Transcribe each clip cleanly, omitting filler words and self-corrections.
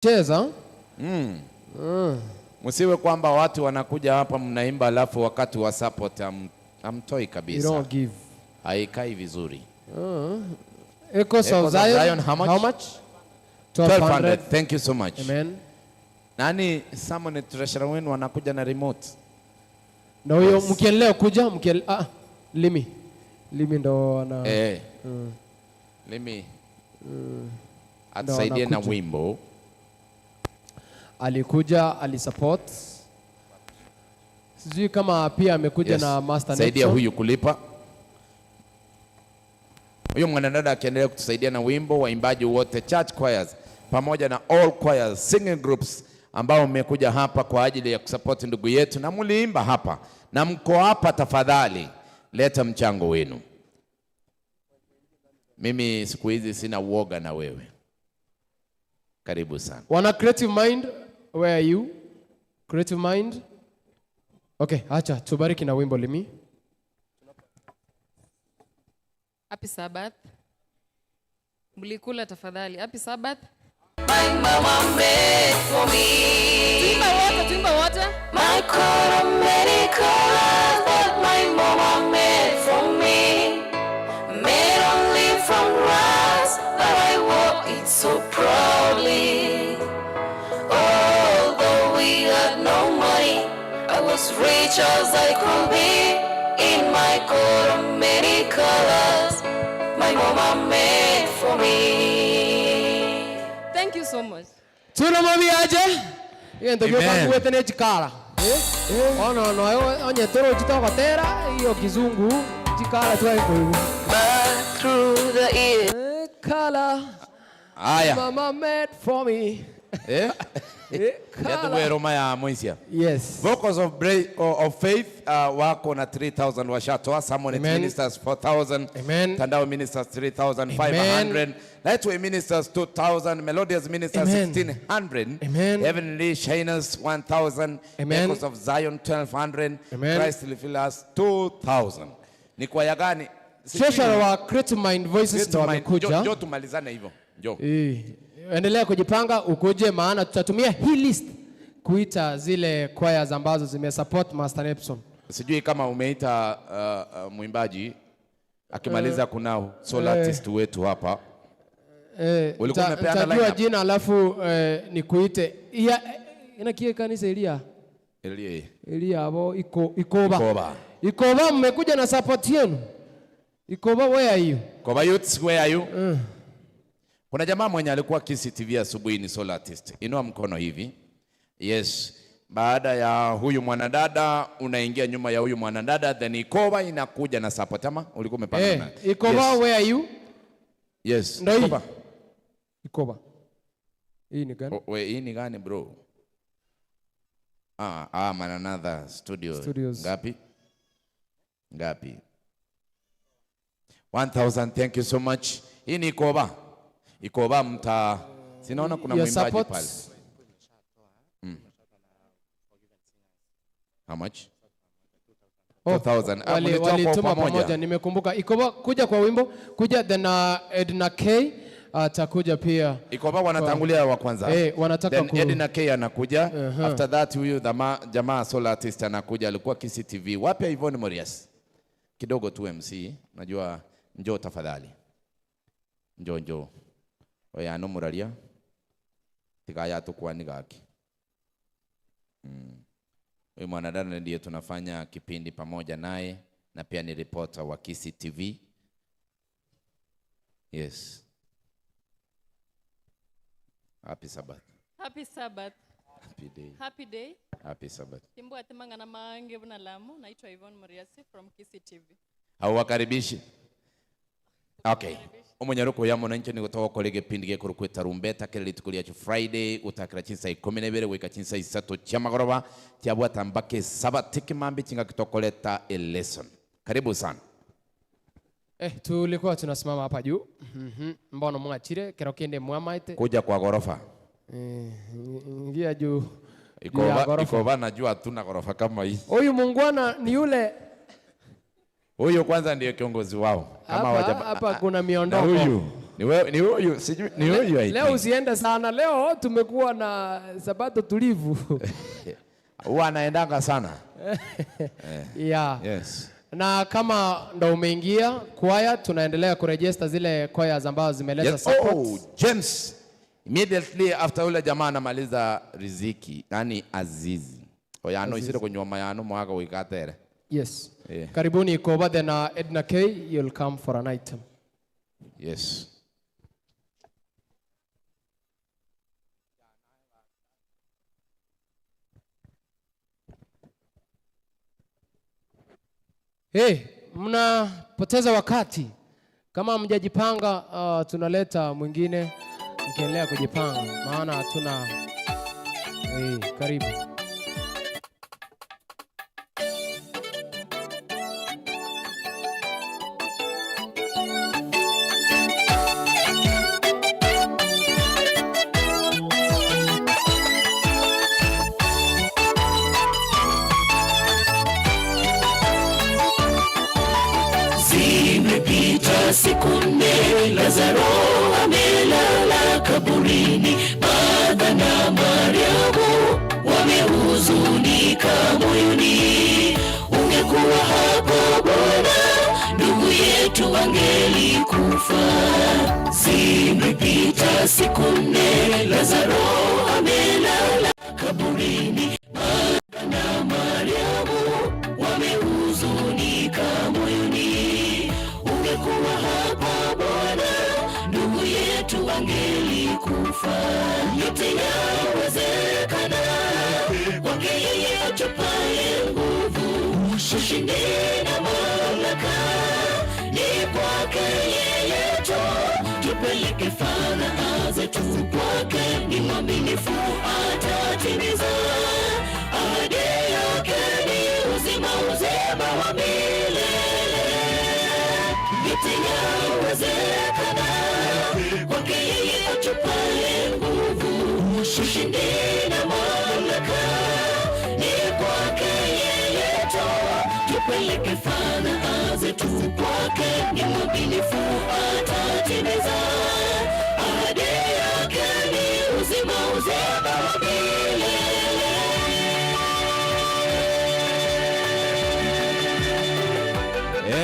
Cheza. Msiwe kwamba watu wanakuja hapa mnaimba alafu wakati wa support amtoi kabisa. You don't give. Haikai vizuri. Echoes of Zion, how much? 1200. Thank you so much. Amen. Nani someone treasurer wenu wanakuja na remote? Na huyo mkiendelea kuja Limi ndo ana Limi atusaidie na wimbo. Alikuja, alisupport. Sijui kama pia amekuja na Master Nepson. Saidia huyu kulipa. Huyu mwanadada akiendelea kutusaidia na wimbo, waimbaji wote, church choirs pamoja na all choirs, singing groups ambao mmekuja hapa kwa ajili ya kusupport ndugu yetu na muliimba hapa na mko hapa, tafadhali leta mchango wenu. Mimi siku hizi sina uoga na wewe. Karibu sana. Wana Creative Mind, where are you? Creative Mind. Okay, acha tubariki na wimbo Limi. Happy Sabbath. Mlikula tafadhali. Happy Sabbath. My mama made for me. Tuimba wote. My many colors that my mama made for me. Made only from rice, but I wore it so proudly. Although we had no money, I was rich as I could be. In my coat of many colors, my mama made for me. Thank you so much. Tuna mami aje? Yendo kwa kuwete ne chikara. No, onye toro chitoka tera, hiyo kizungu, chikara tu hapo. Back through the years. Color. Aya. Mama made for me. Roma ya Moisia. Yes. Vocals of faith wako na 3,000 washatoa. Someone ministers 4,000. Amen. Tandao ministers 3,500. Lightway ministers 2,000. Melodious ministers 1,600. Amen. Heavenly Shiners 1,000. Echoes of Zion 1,200. Christ Lifilas 2,000. Ni kwa ya gani? Treasurer wa Creative Mind Voices ndo wamekuja. Jo tumalizane hivyo. Jo. Endelea kujipanga ukuje, maana tutatumia hii list kuita zile choirs ambazo zimesupport Master Nepson. Sijui kama umeita mwimbaji akimaliza kuna solo artist wetu hapa. Ulikuwa umepeana line. Tajua jina alafu nikuite. Inakie kanisa Elia abo Ikoba. Ikoba mmekuja na support yenu. Ikoba, where are you? Ikoba youths, where are you? Kuna jamaa mwenye alikuwa Kisii TV asubuhi, ni solo artist. Inua mkono hivi. Yes. Baada ya huyu mwanadada unaingia nyuma ya huyu mwanadada, then Ikoba inakuja na support. Ama ulikuwa umepanga na? Ikoba, where are you? Yes. Ikoba. Hii ni gani? Hii ni gani bro? Mananother Studios. Ngapi? 1,000. Thank you so much. Hii ni Ikoba. Ikoba sinaona kuna mwimbaji pale. How much? 2,000. Walituma pamoja. Nimekumbuka. Ikoba kuja kwa wimbo, kuja then Edna K atakuja pia. Ikoba wanatangulia wa kwanza. Wanataka then Edna K anakuja. After that huyu jamaa solo artist anakuja, alikuwa Kisii TV. Wapi Yvonne Morias? Kidogo tu MC. Najua njoo tafadhali. Njoo. Oya no muralia. Tigaya tukua nigaki. Huyu mwanadada ndiye tunafanya kipindi pamoja naye na pia ni reporter wa Kisii TV. Yes. Happy Sabbath. Happy Sabbath. Happy day. Happy day. Happy Sabbath. Timbo atemanga na Maangi na Lamu. Naitwa Evans Nyandigisi from Kisii TV. Hawakaribishi. Okay. Umunyaruko ya mwananchi ni kutoka kwa kipindi gikuru kwita rumbeta kile tukulia cha Friday utakira chinsa 12 weka chinsa 3 cyamagoroba cyabwata mbake sabatiki mambi kinga kitokoleta a lesson. Karibu sana. Tulikuwa tunasimama hapa juu. Mbono mwachire kero kende mwamaite. Kuja kwa gorofa. Ingia juu. Ikoba najua hatuna gorofa kama hii. Huyu mungwana ni yule. Huyo kwanza ndiye kiongozi wao. Kama hapa kuna miondoko. Huyu Ni huyu sijui ni huyu. Leo usiende sana. Leo tumekuwa na sabato tulivu. Huwa anaendanga sana. Yeah. Yes. Na kama ndo umeingia kwaya, tunaendelea kuregister zile kwaya ambazo zimeleta support. Oh, James. Immediately after ule jamaa anamaliza riziki, nani Azizi. Oyano isire kunyoma yano mwaka wikatere. Yes. Yeah. Karibuni Koba then Edna K, you'll come for an item. Yes. Hey, mnapoteza wakati. Kama mjajipanga, tunaleta mwingine mkiendelea kujipanga. Maana hatuna. Hey, karibu. Siku nne Lazaro amelala kaburini, Martha na Mariamu wamehuzunika moyoni. Ungekuwa hapo Bwana, ndugu yetu angelikufa. Zimepita siku nne Lazaro amelala kaburini, Martha na Mariamu wamehuzunika moyoni. Ungekuwa hapa Bwana, ndugu yetu angelikufa. Yote yawezekana kwake yeye atupaye nguvu. Ushindi na mamlaka ni kwake yeye tu. Tupeleke fadhaa zetu kwake, ni mwaminifu atatimiza. Ahadi yake ni uzima, uzima wa milele. Yote yawezekana kwake yeye atupaye nguvu. Ushindi na mamlaka ni kwake yeye tu. Tupeleke fadhaa zetu kwake, ni mwaminifu atatimiza. Ahadi yake ni uzima, uzima wa milele.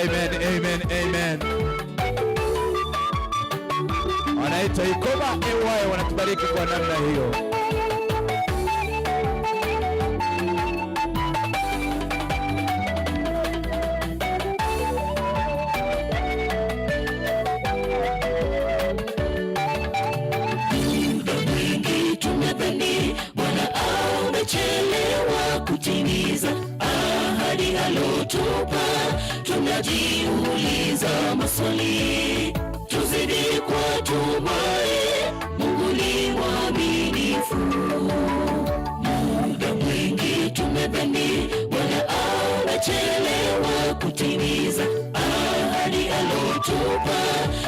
Amen, amen, amen. Wanaitwa Ikoba EY, wanatubariki kwa namna hiyo. Muda mwingi tumedhani Bwana amechelewa kutimiza ahadi alotupa. Tunajiuliza maswali, tuzidi kwa tumai, Mungu ni mwaminifu. Muda mwingi tumedhani Bwana amechelewa kutimiza ahadi alotupa.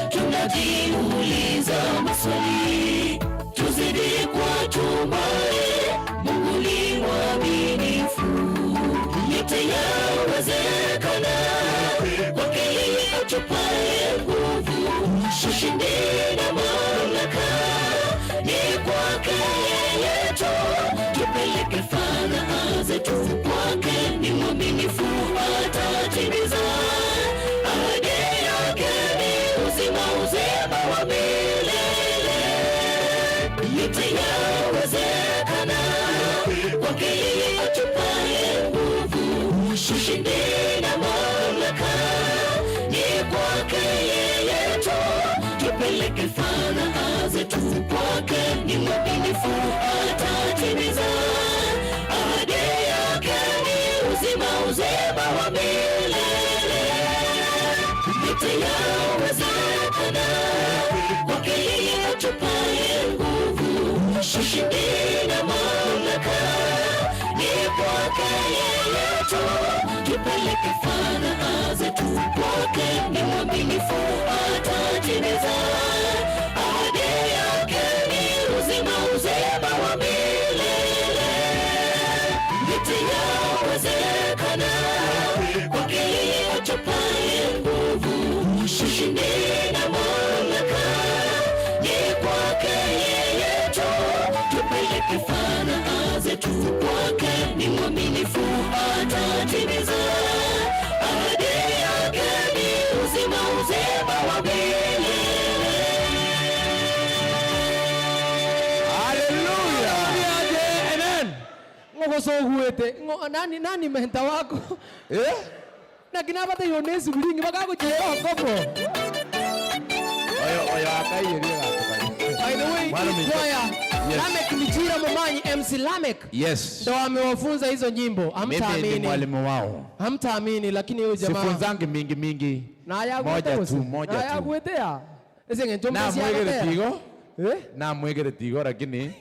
Tunajiuliza maswali, tuzidi kwa tumai, Mungu ni mwaminifu. Yote yawezekana kwake yeye atupaye nguvu. Ushindi na mamlaka ni kwake yeye tu. Tupeleke fadhaa zetu kwake, ni mwaminifu atatimiza. Ahadi yake ni uzima, uzima wa milele. Yote yawezekana kwake yeye atupaye nguvu. Ushindi na mamlaka ni kwake yeye tu. Tupeleke fadhaa zetu kwake, ni mwaminifu atatimiza. Ahadi yake ni uzima, uzima wa milele. Yote yawezekana kwake yeye atupaye nguvu. Ushindi na mamlaka ni kwake yeye tu. Tupeleke fadhaa zetu kwake, ni mwaminifu atatimiza. Ahadi yake ni uzima, uzima wa milele. Yote yawezekana kwake yeye atupaye nguvu. Ushindi na mamlaka akifanya kazi tu kwake ni mwaminifu atatimiza. Ahadi yake ni uzima, uzima wa milele. Hallelujah. Amen. Ngoko so huete. Nani menta wako? Na kinapata yonesi kulingi bakago jeo kopo. Oyo akaiyeria gato. By the way, choir Lamek Mijira Momanyi MC Lamek. Yes. Ndo amewafunza hizo nyimbo. Hamtaamini. Mimi ni mwalimu wao. Hamtaamini lakini huyo jamaa sifunzangi mingi. Na ayagu moja tu. Na ayagu etea. Ese nchombe siya. Na mwegere tigo. Na mwegere tigo lakini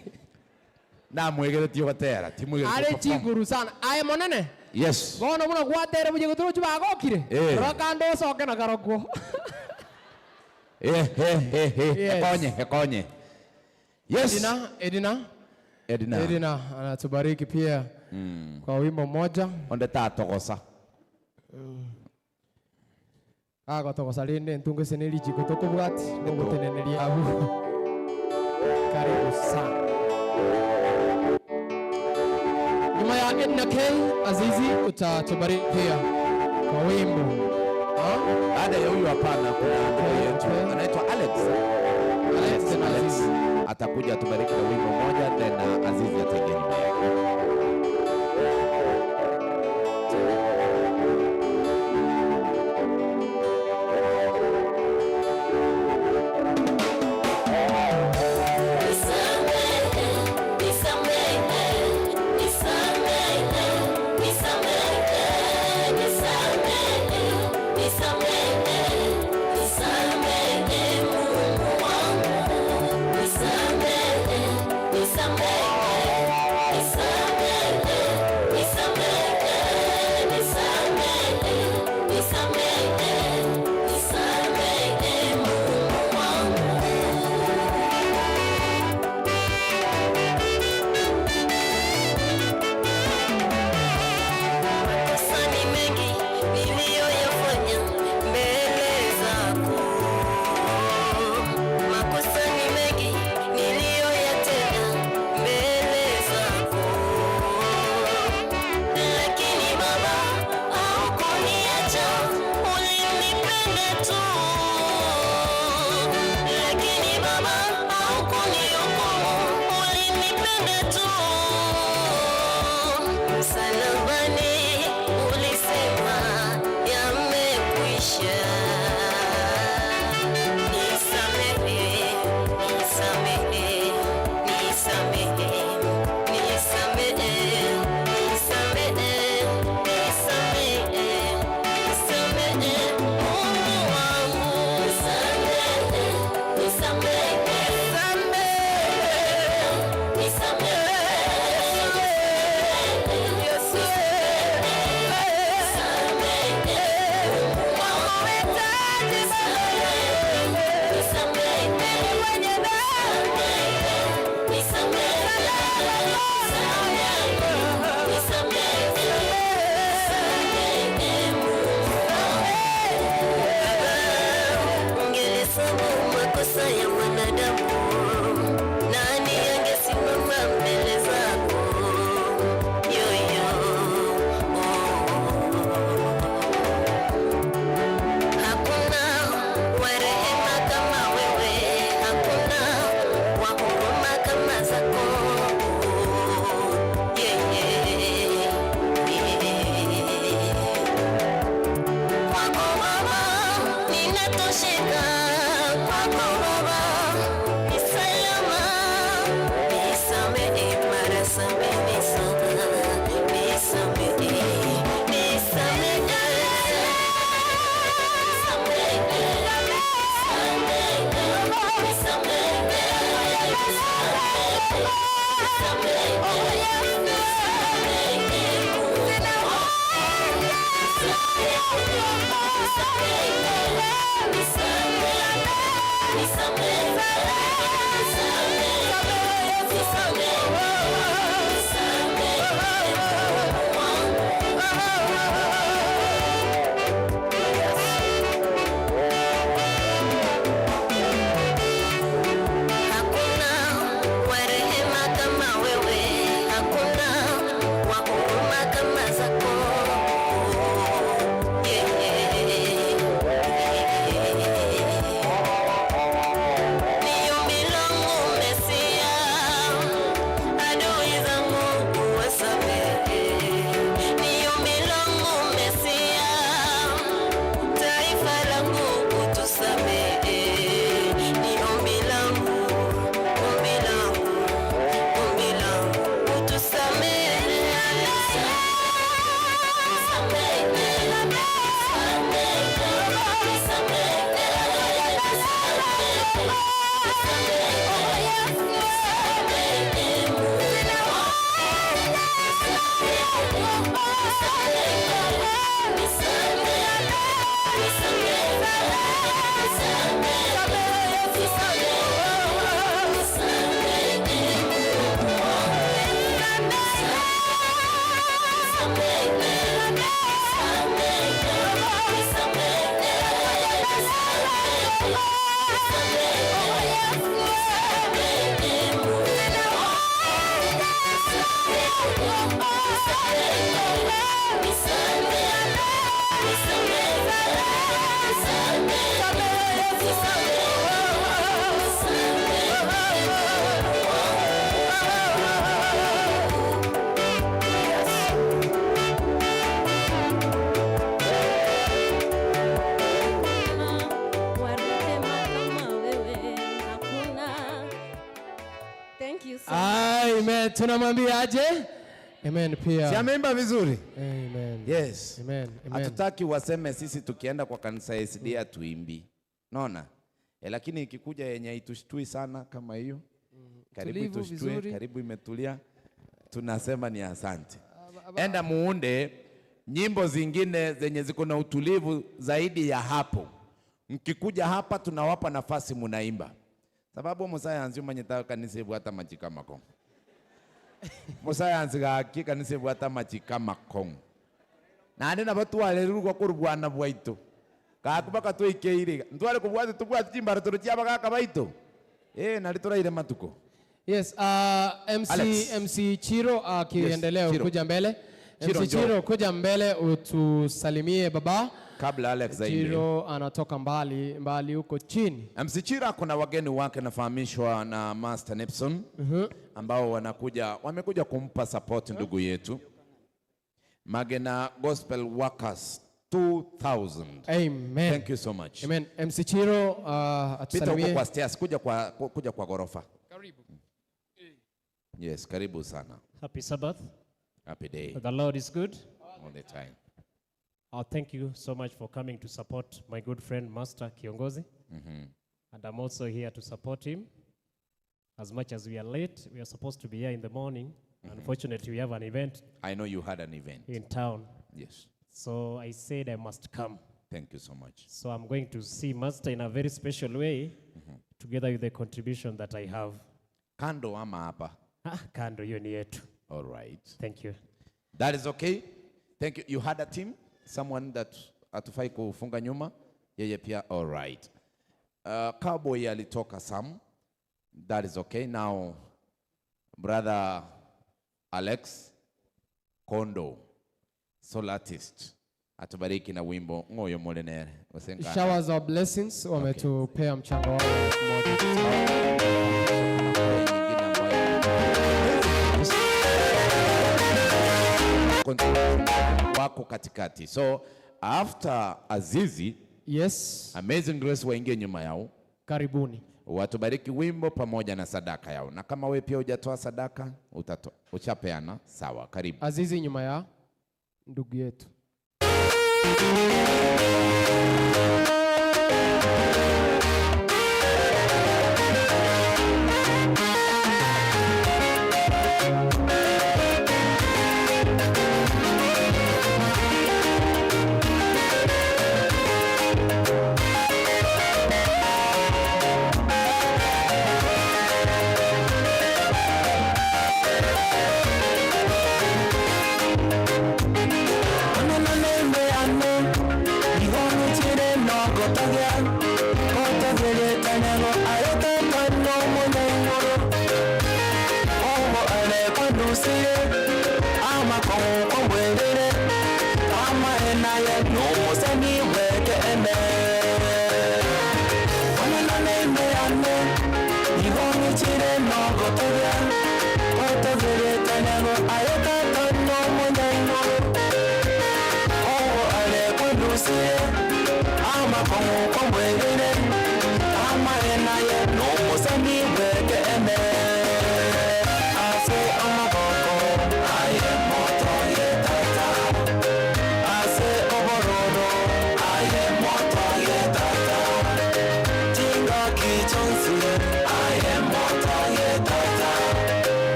na mwegere tigo tera. Ale chiguru sana. Aya monene. Yes. Bono muna kuatere muje guturo chubagokire. Rokando soke na karoko. Hekonye. Yes. Edina anatubariki pia kwa wimbo mmoja. Onde tatogosa. Ako togosa linde ntunge seneli chiko toko bwati ngo tenenelia abu. Karibu sana. Nyuma ya Edna K Azizi utatubariki pia kwa wimbo. Baada ya huyu hapana kuna ndugu yetu anaitwa Alex. Atakuja atubariki na wimbo moja tena Azizi ataingia nyuma yake. Some tunamwambia aje? Amen pia. Si ameimba vizuri? Amen. Yes. Amen. Amen. Hatutaki waseme sisi tukienda kwa kanisa ya SDA tuimbi. Naona? Lakini ikikuja yenye itushtui sana kama hiyo. Karibu itushtue, karibu imetulia. Tunasema ni asante. Enda muunde nyimbo zingine zenye ziko na utulivu zaidi ya hapo. Mkikuja hapa tunawapa nafasi munaimba. Sababu musayansi umanyita kanisa hata machika makong. Musayansi gaki kanisa hata machika makong. Na ande na batu waleru kwa kurubwana bwaitu. Kakubaka tu ikeire. Ntwale kubwate tubwate chimbara turuchia baka baito. Nalitora ile matuko. Yes, MC Chiro akiendelea kuja mbele. MC Chiro kuja mbele utusalimie baba. Kabla Alex zaidi. Chiro anatoka mbali huko chini. MC Chiro kuna wageni wake nafahamishwa na Master Nepson ambao wamekuja kumpa support ndugu yetu. Magena Gospel Workers 2000. Amen. Thank you so much. Amen. MC Chiro atusalimie. Pita kwa stairs kuja kwa gorofa. Karibu. Yes, karibu sana. Happy Sabbath. Happy day. The Lord is good. All the time. Thank you so much for coming to support my good friend Master Kiongozi. And I'm also here to support him. As much as we are late, we are supposed to be here in the morning. Unfortunately, we have an event. I know you had an event. In town. Yes. So I said I must come. Thank you so much. So I'm going to see Master in a very special way, together with the contribution that I have. Kando ama hapa? Kando hiyo ni yetu. All right. Thank you. That is okay. Thank you. You had a team? Someone that atufai kufunga nyuma? Yeye pia. All right. Cowboy alitoka Sam. That is okay. Now, brother Alex Kondo, soul artist, atubariki na wimbo Ngoyo Molenere. Showers of blessings wametupea mchango wao wako katikati. So after Azizi, yes, Amazing Grace waingie nyuma yao. Karibuni. Watubariki wimbo pamoja na sadaka yao. Na kama wewe pia hujatoa sadaka, uchapeana, sawa. Karibu. Azizi nyuma ya ndugu yetu.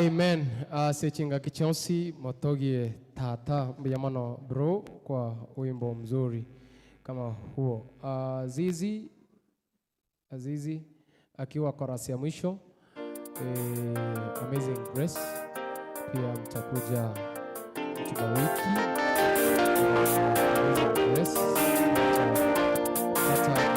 Amen. Sechinga kichonsi motogie tata mbiyamano bro kwa wimbo mzuri kama huo. Azizi akiwa chorus ya mwisho. Amazing Grace. Pia mtakuja mtuba wiki. Amazing Grace. Tata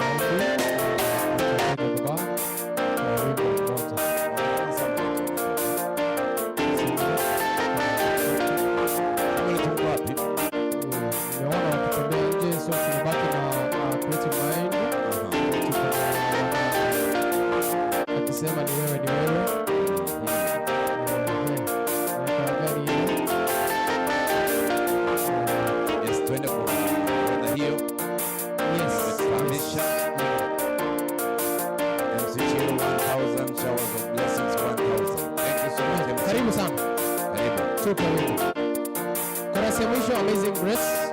Maangi. Sema ni wewe ni wewe. Yes, twende kwa hiyo. Yes. Permission. MCG 1000 showers of blessings 1000. Thank you so much. Karibu sana. Karibu. Karibu. Chorus ya mwisho Amazing Grace.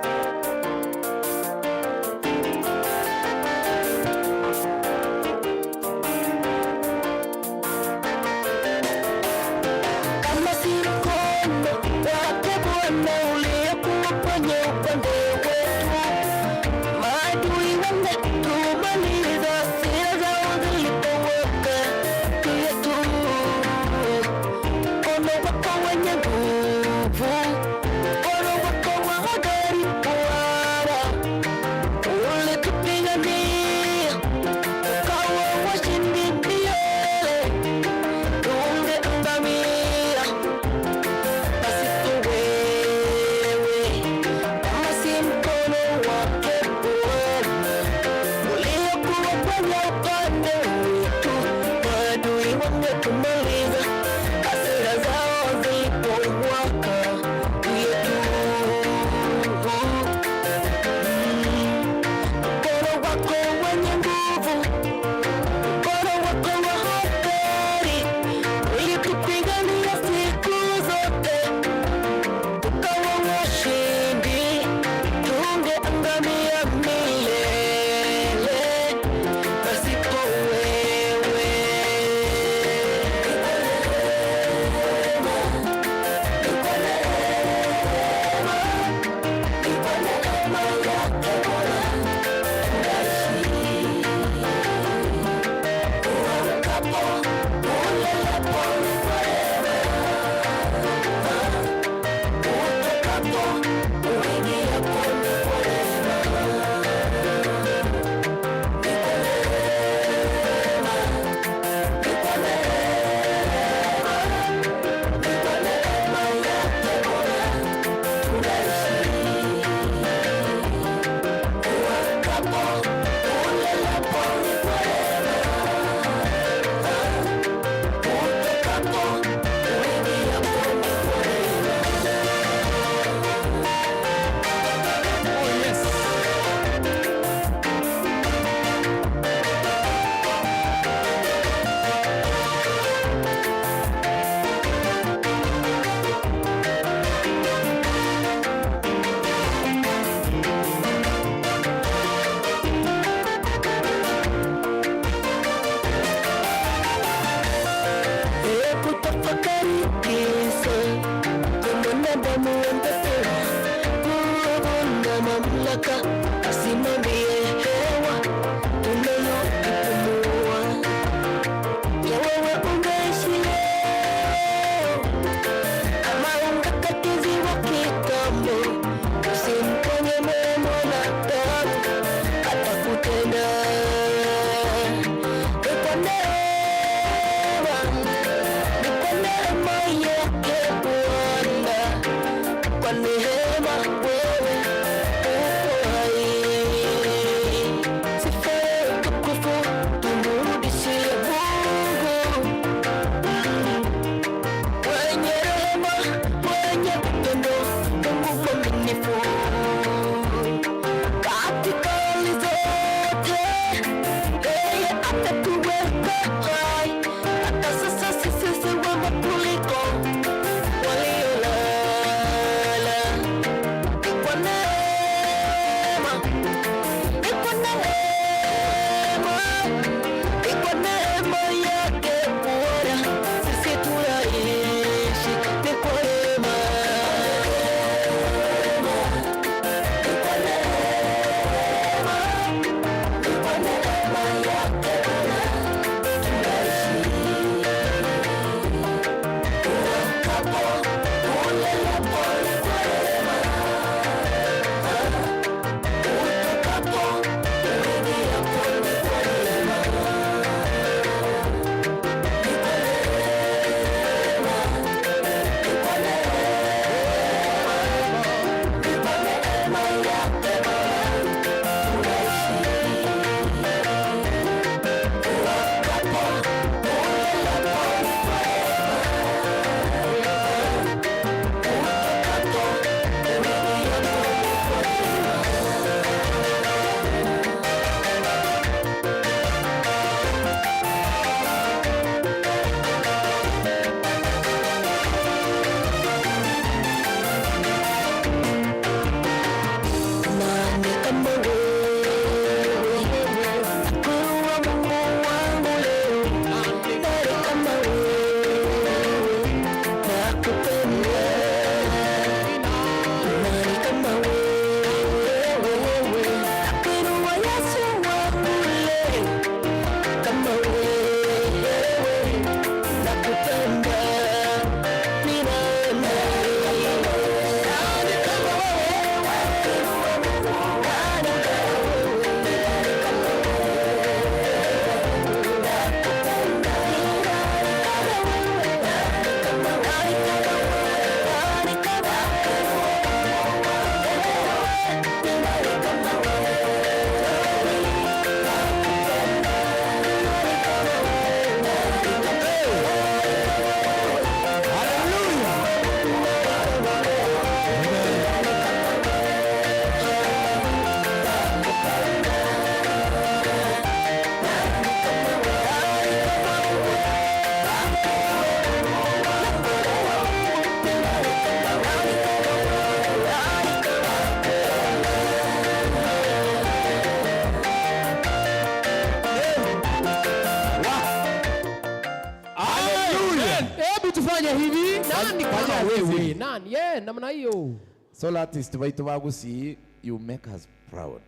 hivi nani kama wewe nani namna hiyo. Solo artist waitu wagusi, you make us proud.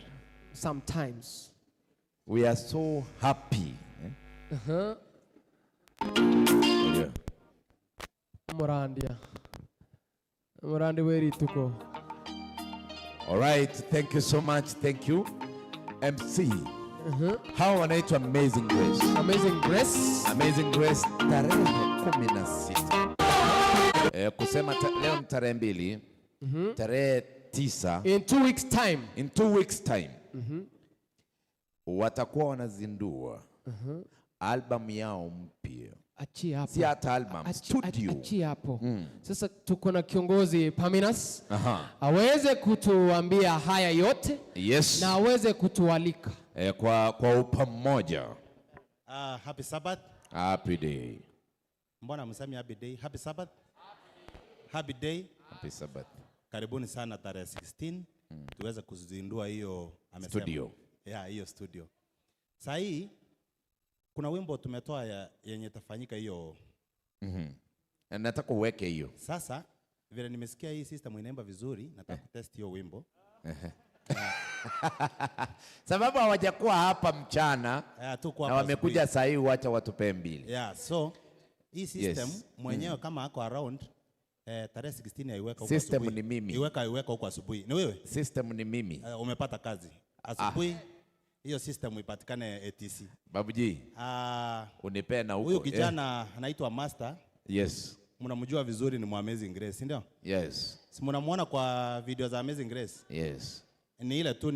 Sometimes we are so happy. Yeah. Murandi weri tuko. All right, thank you so much. Thank you. MC. How wanaitwa Amazing Grace? Amazing Grace. Amazing Grace tarehe 16. Kusema leo ni tarehe 2. Tarehe 9. In 2 weeks time. In 2 weeks time. Watakuwa wanazindua album yao mpya. Achi hapo. Si hata album, studio. Achi hapo. Sasa tuko na kiongozi Paminas. Aweze kutuambia haya yote. Yes. Na aweze kutualika. Kwa upamoja. Happy Sabbath. Happy day. Mbona msemi happy day? Happy Sabbath. Happy day. Happy Sabbath. Karibuni sana tarehe 16. Tuweze kuzindua hiyo studio. Yeah, hiyo studio. Sasa hii kuna wimbo tumetoa yenye tafanyika hiyo. Nataka uweke hiyo. Sasa vile nimesikia hii system inaimba vizuri, nataka kutest hiyo wimbo. Sababu hawajakuwa hapa mchana na wamekuja saa hii, wacha watupe mbili. Yeah, so hii system mwenyewe kama ako around tarehe 16 aiweka huko. System ni mimi. Iweka huko asubuhi. Ni wewe? System ni mimi. Umepata kazi. Asubuhi hiyo system ipatikane ATC. Babuji. Unipe na huko. Huyu kijana anaitwa Master. Yes. Mnamjua vizuri, ni Amazing Grace, ndio? Yes. Si mnamuona kwa video za Amazing Grace? Yes. Ni ile tu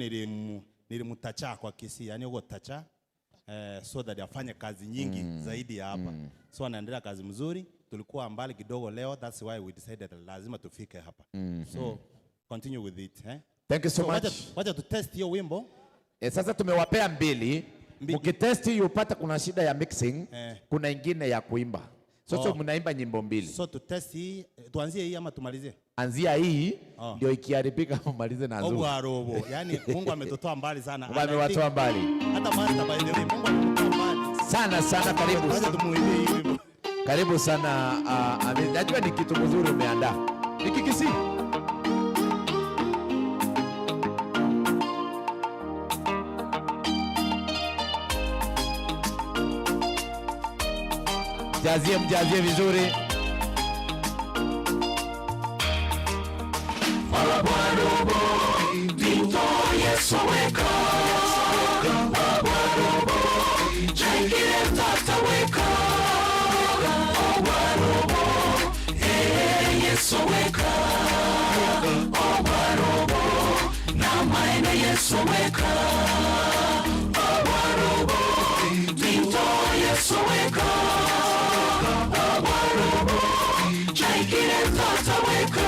nilimtacha kwa Kisii, yani huko tacha so that afanye kazi nyingi zaidi ya hapa. So anaendelea kazi mzuri. Tulikuwa mbali kidogo leo, that's why we decided lazima tufike hapa. So continue with it, Thank you so much. Wacha tu test hiyo wimbo. Sasa tumewapea mbili. Ukitest hiyo upata kuna shida ya mixing, kuna ingine ya kuimba. So mnaimba nyimbo mbili. So to test hii, tuanzie hii ama tumalizie? Anzia hii ndio ikiharibika umalize na nzuri. Robo. Yaani Mungu ametotoa mbali sana. Ametoa mbali. Hata Master by the way, Mungu ametoa mbali. Sana karibu. Wacha tumuimbie hii wimbo. Karibu sana. Najua ni kitu mzuri umeandaa. Niki Kisii. Mjazie vizuri. Marabarobo, Vito Yesu weka. Marabarobo, Jaikire tata weka. Marabarobo, Yesu weka. Marabarobo, na maina Yesu weka. Marabarobo, Vito Yesu weka. Jaikire tata weka.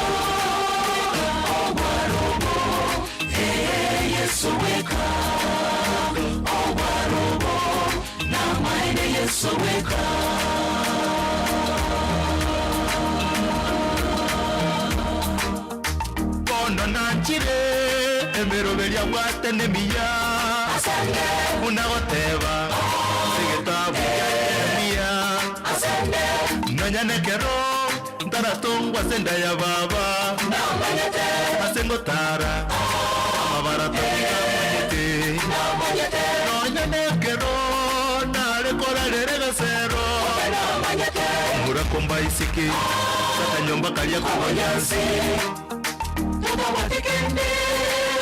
Obarobo, Yesu weka. Obarobo, na maine Yesu weka. Kono nanchire emeroberia gwate nemiya. Asande unagoteba sigitabu ya Yeremia. Asande nonyanekero ntaratongwa senda ya baba. Namanyete asengotara amabara toka manyete. Namanyete nonyanekero narekora reregasero. Namanyete murakomba isiki sata nyomba kalia kubanyansi. Tuba watikende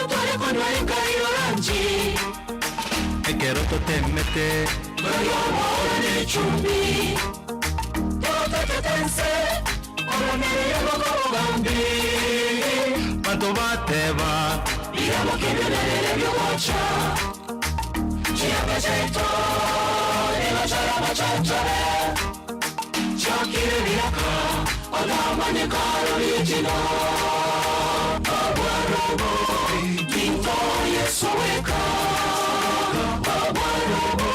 tole kondwa inkairo ranji. Ekero totemete Mario mora ne chumbi. Tense, oronere yoko bambi. Bantu bateba Iyamo kinelele byocha. Chiapa cheto, nilo chara machachare. Chakire niyaka, odama nekaro lijino. Obarobo, Vito Yesu weka. Obarobo,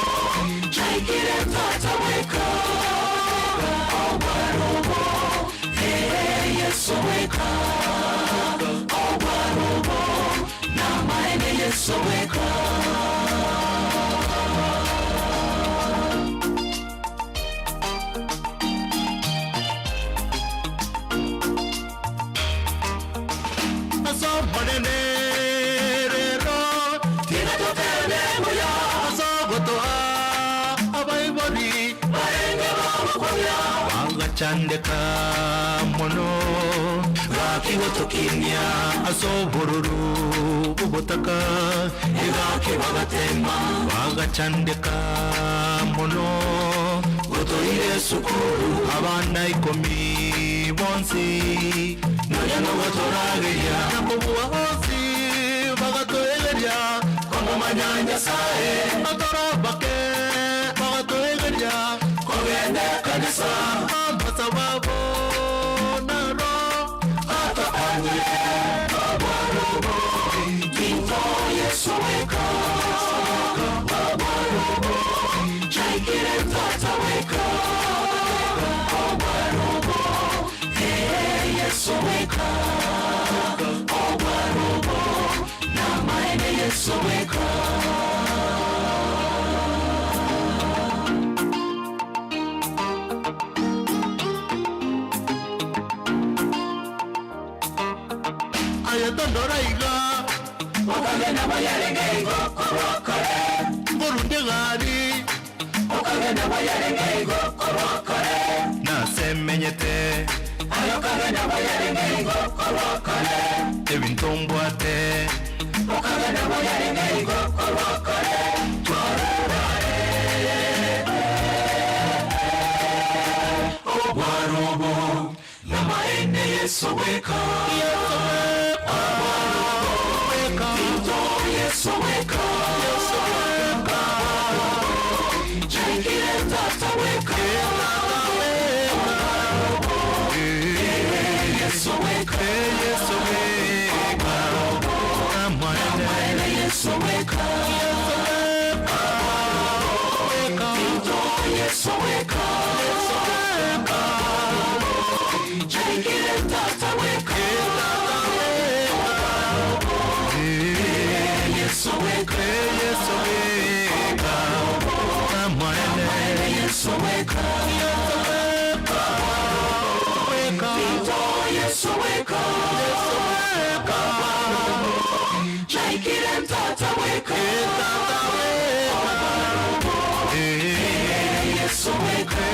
Jaikire tata weka. Obarobo, Yesu weka. Obarobo, na maine Yesu weka. Wagachandeka mono Wakiwotokinya asoboruru Bubotaka Egaki wagatema Wagachandeka mono Gotoire sukuru Abana ikomi bonsi Noyano gotorageya Nakobuwa hosi Bagatoegeya Kongo manyanya sae Atorabake Bagatoegeya Kogende kanisa Ambasa wabo Naro Atapanye Abarobo Kinto Yesu weka Abarobo Chaikire tata weka Abarobo Yesu weka Abarobo Namaene Yesu weka Ayatondoraiga Okagena bayarengeigo korokore Ngurundegari Okagena bayarengeigo korokore Nasemenyete Ayokagena bayarengeigo korokore Ebintombwate Okagena bayarengeigo korokore Kororare Obwarobo Namaene Yesu weka Yesu weka Chaikire tata weka Yesu weka Amaene Yesu weka Yesu weka Chaikire tata weka Yesu weka Amaene Yesu weka Yesu weka Chaikire tata weka Yesu weka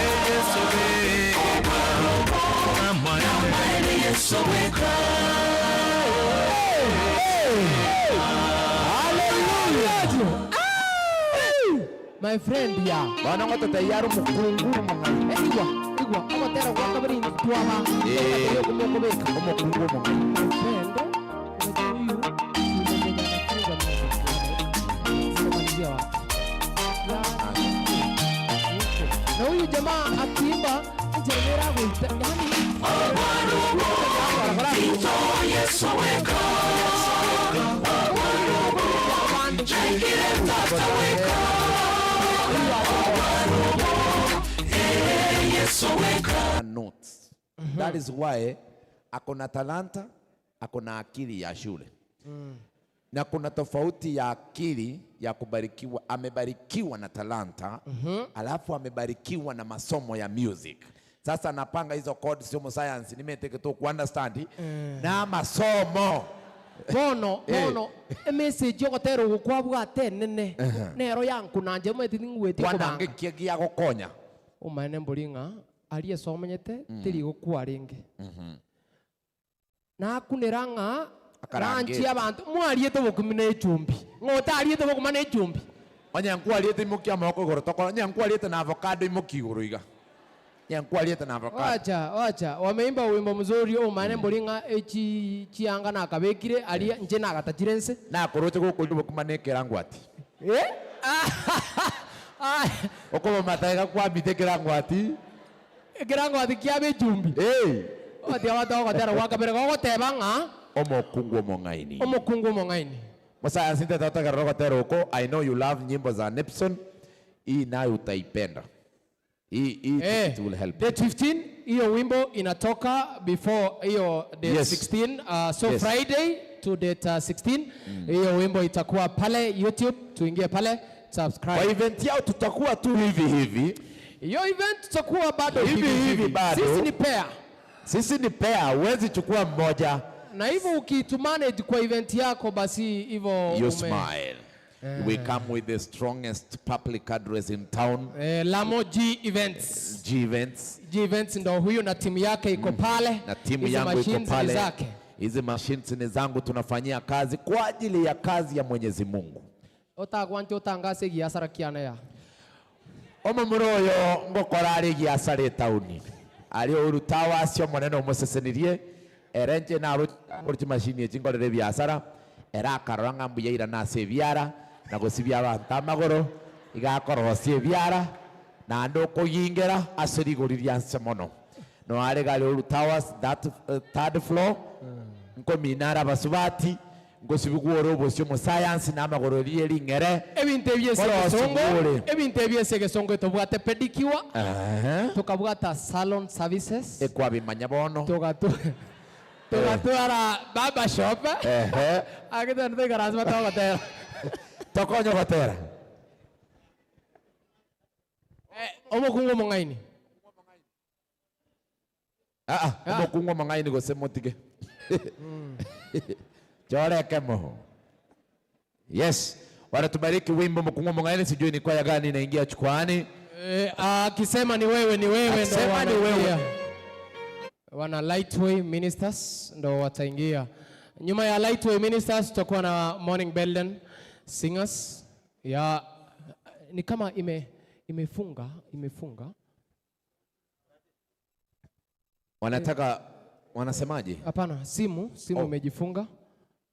Amaene Yesu weka My friend ya. Bana ngoto tayari mukungu mwangai. Igwa. Amotera kwa kabiri tuama. Kumokobeka. Mukungu mwangai. My friend. Na huyu jamaa akiimba Jeremera huita. Yesu weka Chaikire tata weka Yesu weka Notes. That is why akona talanta, akona akili ya shule. Na kuna tofauti ya akili ya kubarikiwa, amebarikiwa na talanta, alafu amebarikiwa na masomo ya music. Sasa napanga hizo code sio science, nimeteke tu ku understand na masomo. Bono message yogotero gukwabwa tenene nero yanku nanje mweti ngweti kubanga kwanange kiagia gokonya umaene mburinga aliyesomenyete tiri gukwa ringi na kuniranga ranchi abantu mwariete bokumine icumbi ngota ariete bokumane icumbi onyanku ariete imukia moko goro toko onyanku ariete na avocado imuki goro iga yanku ariete na avocado wacha wameimba wimbo mzuri umaene mburinga chianga na kabekire ali nje na gatachirense na koroche gokuldu bokumane kerangwati Okobo mataiga kwa bitekera ngwati. Ekera ngwati kiabe chumbi. Otia watu wakatera wakabere gogoteba nga omokungu mongaini. Omokungu mongaini. Masa asinte tata garoko teroko. I know you love nyimbo za Nepson. Hii nayo utaipenda. It will help. Date 15 hiyo wimbo inatoka before hiyo date 16 so yes. Friday to date 16 hiyo wimbo itakuwa pale YouTube, tuingie pale subscribe. Kwa event yao tutakuwa tu hivi. Hiyo event tutakuwa bado hivi bado. Sisi ni pair, huwezi chukua mmoja. Na hivyo ukimanage kwa event yako basi hivyo you smile. We come with the strongest public address in town. Lamo G Events. G Events. G Events ndo huyo na timu yake iko pale. Na timu yangu iko pale. Hizi machines ni zangu, tunafanyia kazi kwa ajili ya kazi ya Mwenyezi Mungu. Otagwanti otangase giasara kiana ya. Omo muroyo ngokora ari giasara tauni. Ari urutawa acio monene umusesenirie erenje na ruti machine yingorere biasara era karanga mbuyaira na sebiara na gusibya abantu amagoro igakorwo sebiara na ndoko yingera aserigoriria nsemono no ari gari urutawa that third floor nko minara basubati ngo sibigworo bosyo mu science na amagoro rieri ngere ebinte byese gesongo tobwate pedikiwa tukabwata salon services ekwa bimanyabono Tugatwara baba shop. Agita ndio garage batagotera. Tokonyo gotera. Omokungo mongaini. Omokungo mongaini gosemotige. Choreke moho. Yes. Wanatubariki wimbo Mokungo mongaini, sijui ni kwaya gani inaingia chukwani. Akisema ni wewe ndio akisema ni wewe. Wana Lightway Ministers ndo wataingia. Nyuma ya Lightway Ministers tutakuwa na Morning Belden Singers. Ya ni kama imefunga. Wanataka wanasemaje? Hapana, simu imejifunga.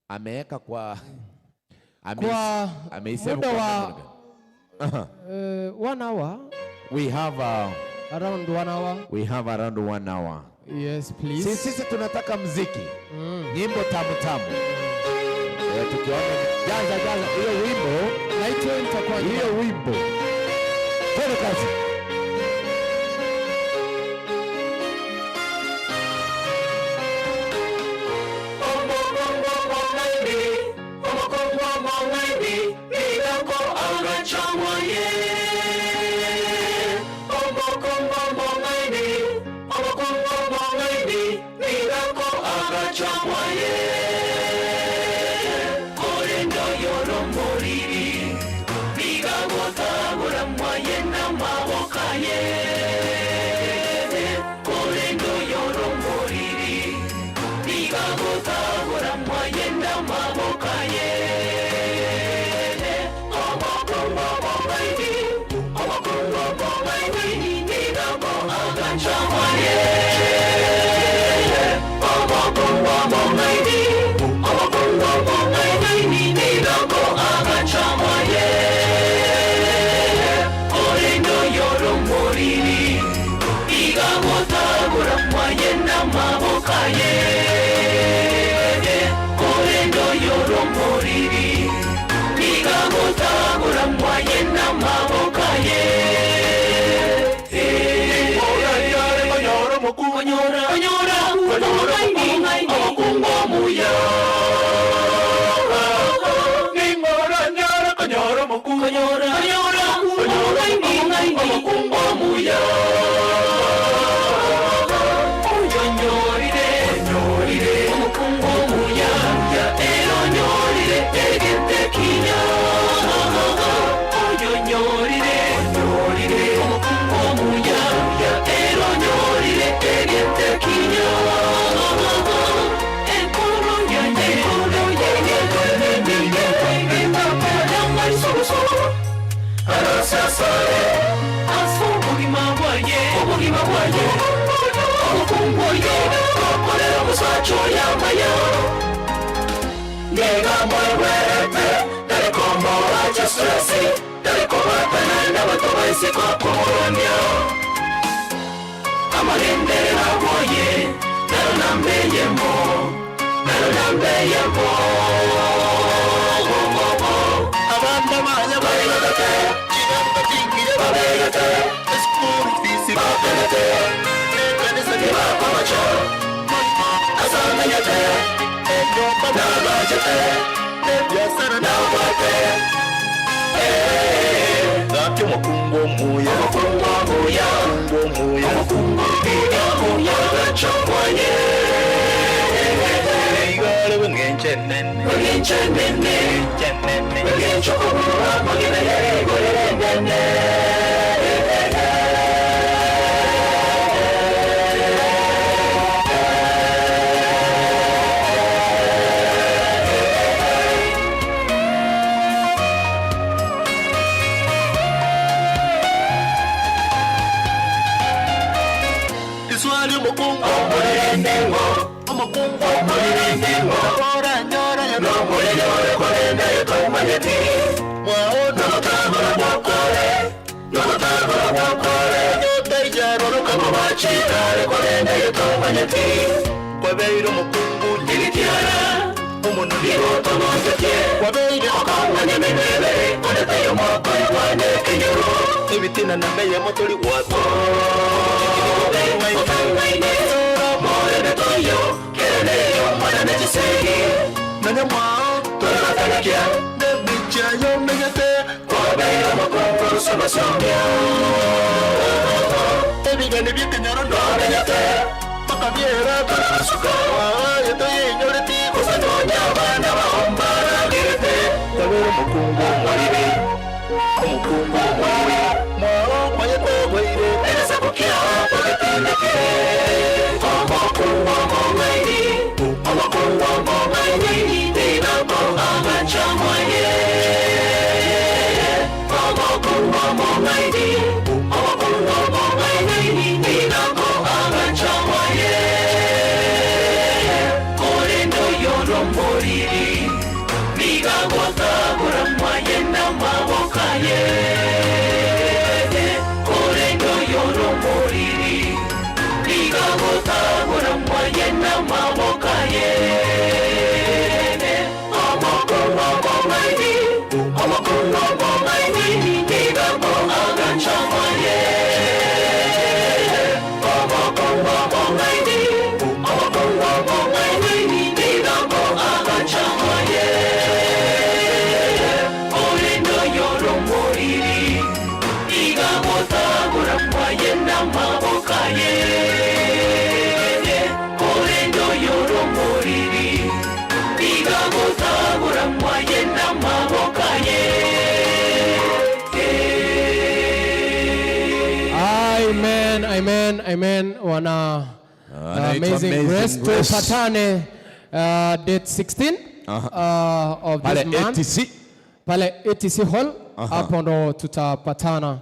Ameweka kwa ameisema kwa 1 hour. We have around 1 hour. We have around 1 hour. Yes, please. Sisi tunataka mziki. Nyimbo tamu. Tukiona jaza hiyo wimbo, Lightway itakuwa hiyo wimbo. Twende kazi. Wale wengenche nene wengenche kubura magene gore nene. Iswali mukungu mulirendengo mukungu mulirendengo ora nyora ya no mulirendengo kolenda yeto mageti mwao no tabara bokore yote jaro kama machira kolenda yeto mageti kwa beiro mukungu nyigitiara umuntu ndiho tonoze kwa beiro akanga nyemenere kolenda yo mako ywane kinyoro ibitina nameye motori wato Amen. Wana Amazing Grace tupatane date 16 of this month. Pale ATC Hall. Hapo ndo tutapatana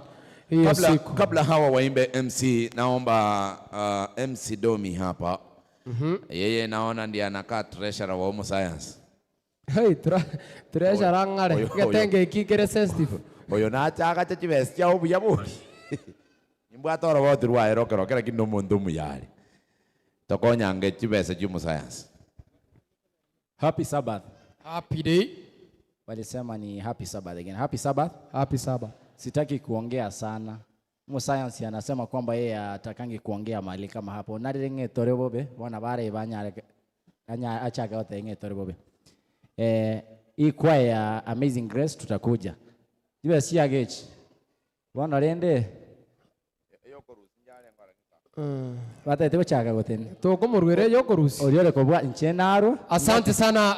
hiyo siku. Kabla hawa waimbe MC, naomba MC Domi hapa. Yeye naona ndiye anakaa treasurer wa Homo Science. Hey, treasurer ngare ketenge kikere sensitive. Oyo na chaka chibestia obuya buri. Mbata ora wote rwa erokero kera kino mundu muyari. Tokonya nge chibese Homo Science. Happy Sabbath. Happy day. Walisema ni happy Sabbath again. Happy Sabbath. Happy Sabbath. Sitaki kuongea sana. Homo Science anasema kwamba yeye atakangi kuongea mahali kama hapo. Narirenge torebobe wana bare ibanya anya achaga wote nge torebobe. Hii kwa ya Amazing Grace tutakuja. Diwe si agechi. Wana rende Wata tewe chaka goten. Toko murwere yoko rusi. Oriole kobwa nchenaro. Asante sana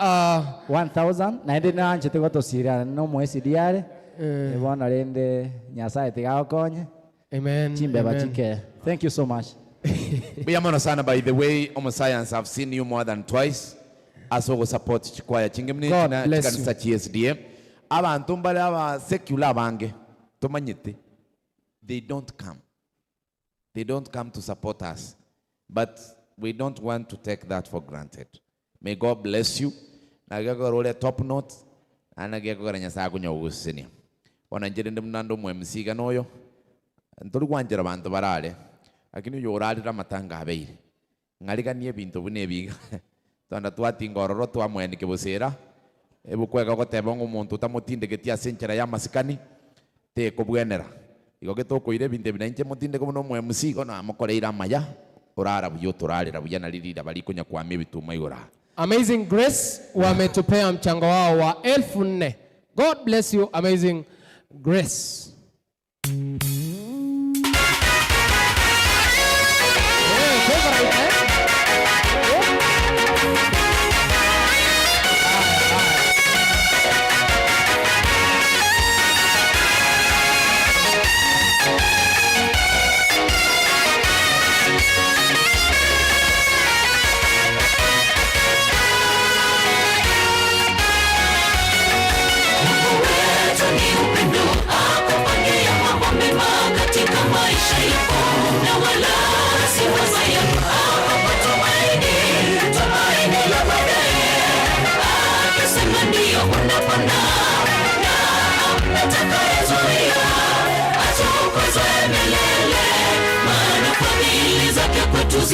1000 na ende na nchete goto siria no mwesi diare. Wana rende nyasaye tigao konye. Amen. Chimbe bachike. Thank you so much. Biyamona sana, by the way, Homo Science, I've seen you more than twice. Aso support chikwaya chingemni na chikanisa CSDM. Abantu mbale aba secular bange tomanyite. They don't come. They don't come to support us. But we don't want to take that for granted. May God bless you. Nagego role top note. Anagego garanya sagu nyawusini. Wananjirinde mnando mwemsiga noyo. Ntoli kwanjira bantu barale. Lakini yorali ramatanga habeire. Ngalika niye bintu bunebiga. Tonda twati ngororo twamwene kebosera. Ebukwega gotebongo umuntu tamutinde getia senchera ya masikani. Te kobwenera. Iko getoko ire binte binanche mutinde ko no MC ko na mukoreira maya urara buyo turarira buyana lirira bali kunya kwa mibituma yora. Amazing Grace wametupea mchango wao wa 1400. God bless you, Amazing Grace.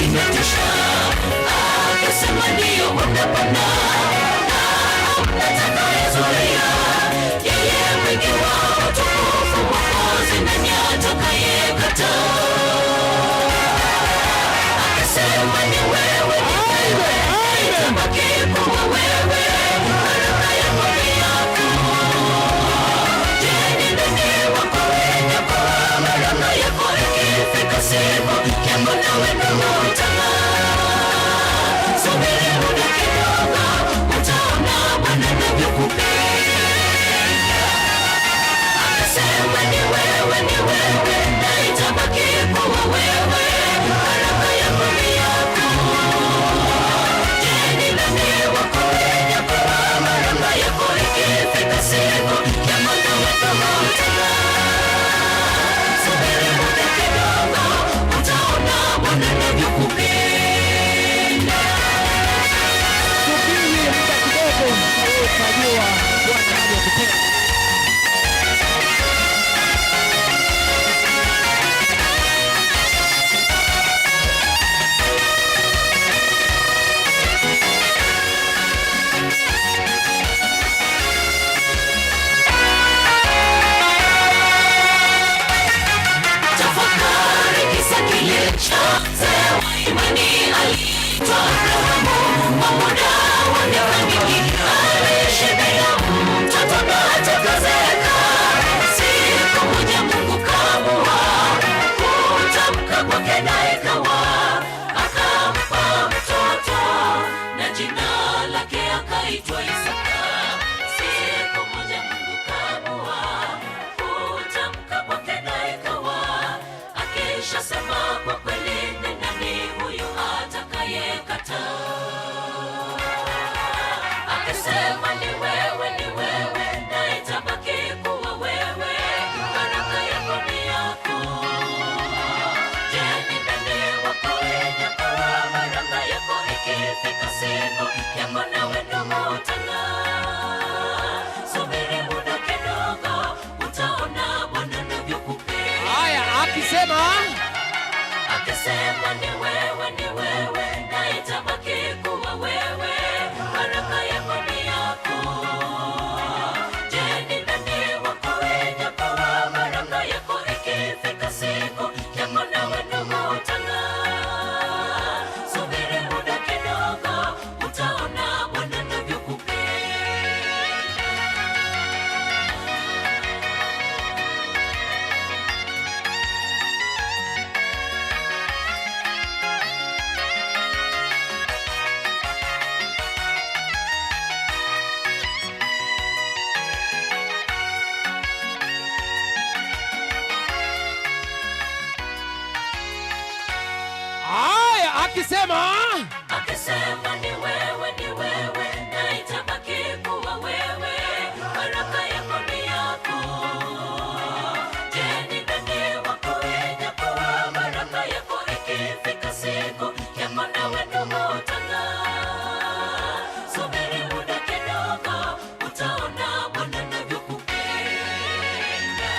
imetisha. Akisema ndio unapona, atakayezuia. Yeye mwingi wa utukufu, Mwokozi nani atakayekataa? Akisema ni wewe, ni wewe, itabaki kuwa wewe. Baraka yako ni yako. Je, ni nani wako wenye kuwa? Baraka yako ikifika siku ya Bwana wenu utang'aa. Subiri muda kidogo, utaona Bwana anavyokupenda. Akisema ni wewe, ni wewe, na itabaki kuwa wewe. Baraka yako ni yako. Je, ni nani wako wenye kuwa? Baraka yako ikifika siku ya Bwana wenu utang'aa. Subiri muda kidogo, utaona Bwana anavyokupenda. Subiri muda kidogo, utajua Bwana anavyokupenda. Tafakari kisa kile cha mzee wa imani aliitwa Abrahamu. Kwa muda wa miaka mingi aliishi bila mtoto na akazeeka. Siku moja Mungu kaamua kutamka kwake na ikawa. Akampa mtoto na jina lake akaitwa Isaka. Siku moja Mungu kaamua kutamka kwake na ikawa. Akishasema kwa kweli, ni nani huyu atakayekataa? Akisema ni wewe, ni wewe, na itabaki kuwa wewe. Baraka yako ni yako. Je, ni nani wako wenye kuwa? Baraka yako ikifika siku ya Bwana wenu utang'aa. Subiri muda kidogo, utaona Bwana anavyokupenda. Haya, akisema Akisema ni wewe, ni wewe, na itabaki kuwa wewe. Baraka yako ni yako. Je, ni nani wako wenye kuwa? Baraka yako ikifika siku ya Bwana wenu utang'aa. Subiri muda kidogo, utaona Bwana anavyokupenda. haya, akisema Akisema ni wewe, ni wewe, na itabaki kuwa wewe. Baraka yako ni yako. Je, ni nani wako wenye kuwa? Baraka yako ikifika siku ya Bwana wenu utang'aa. Subiri muda kidogo, utaona Bwana anavyokupenda.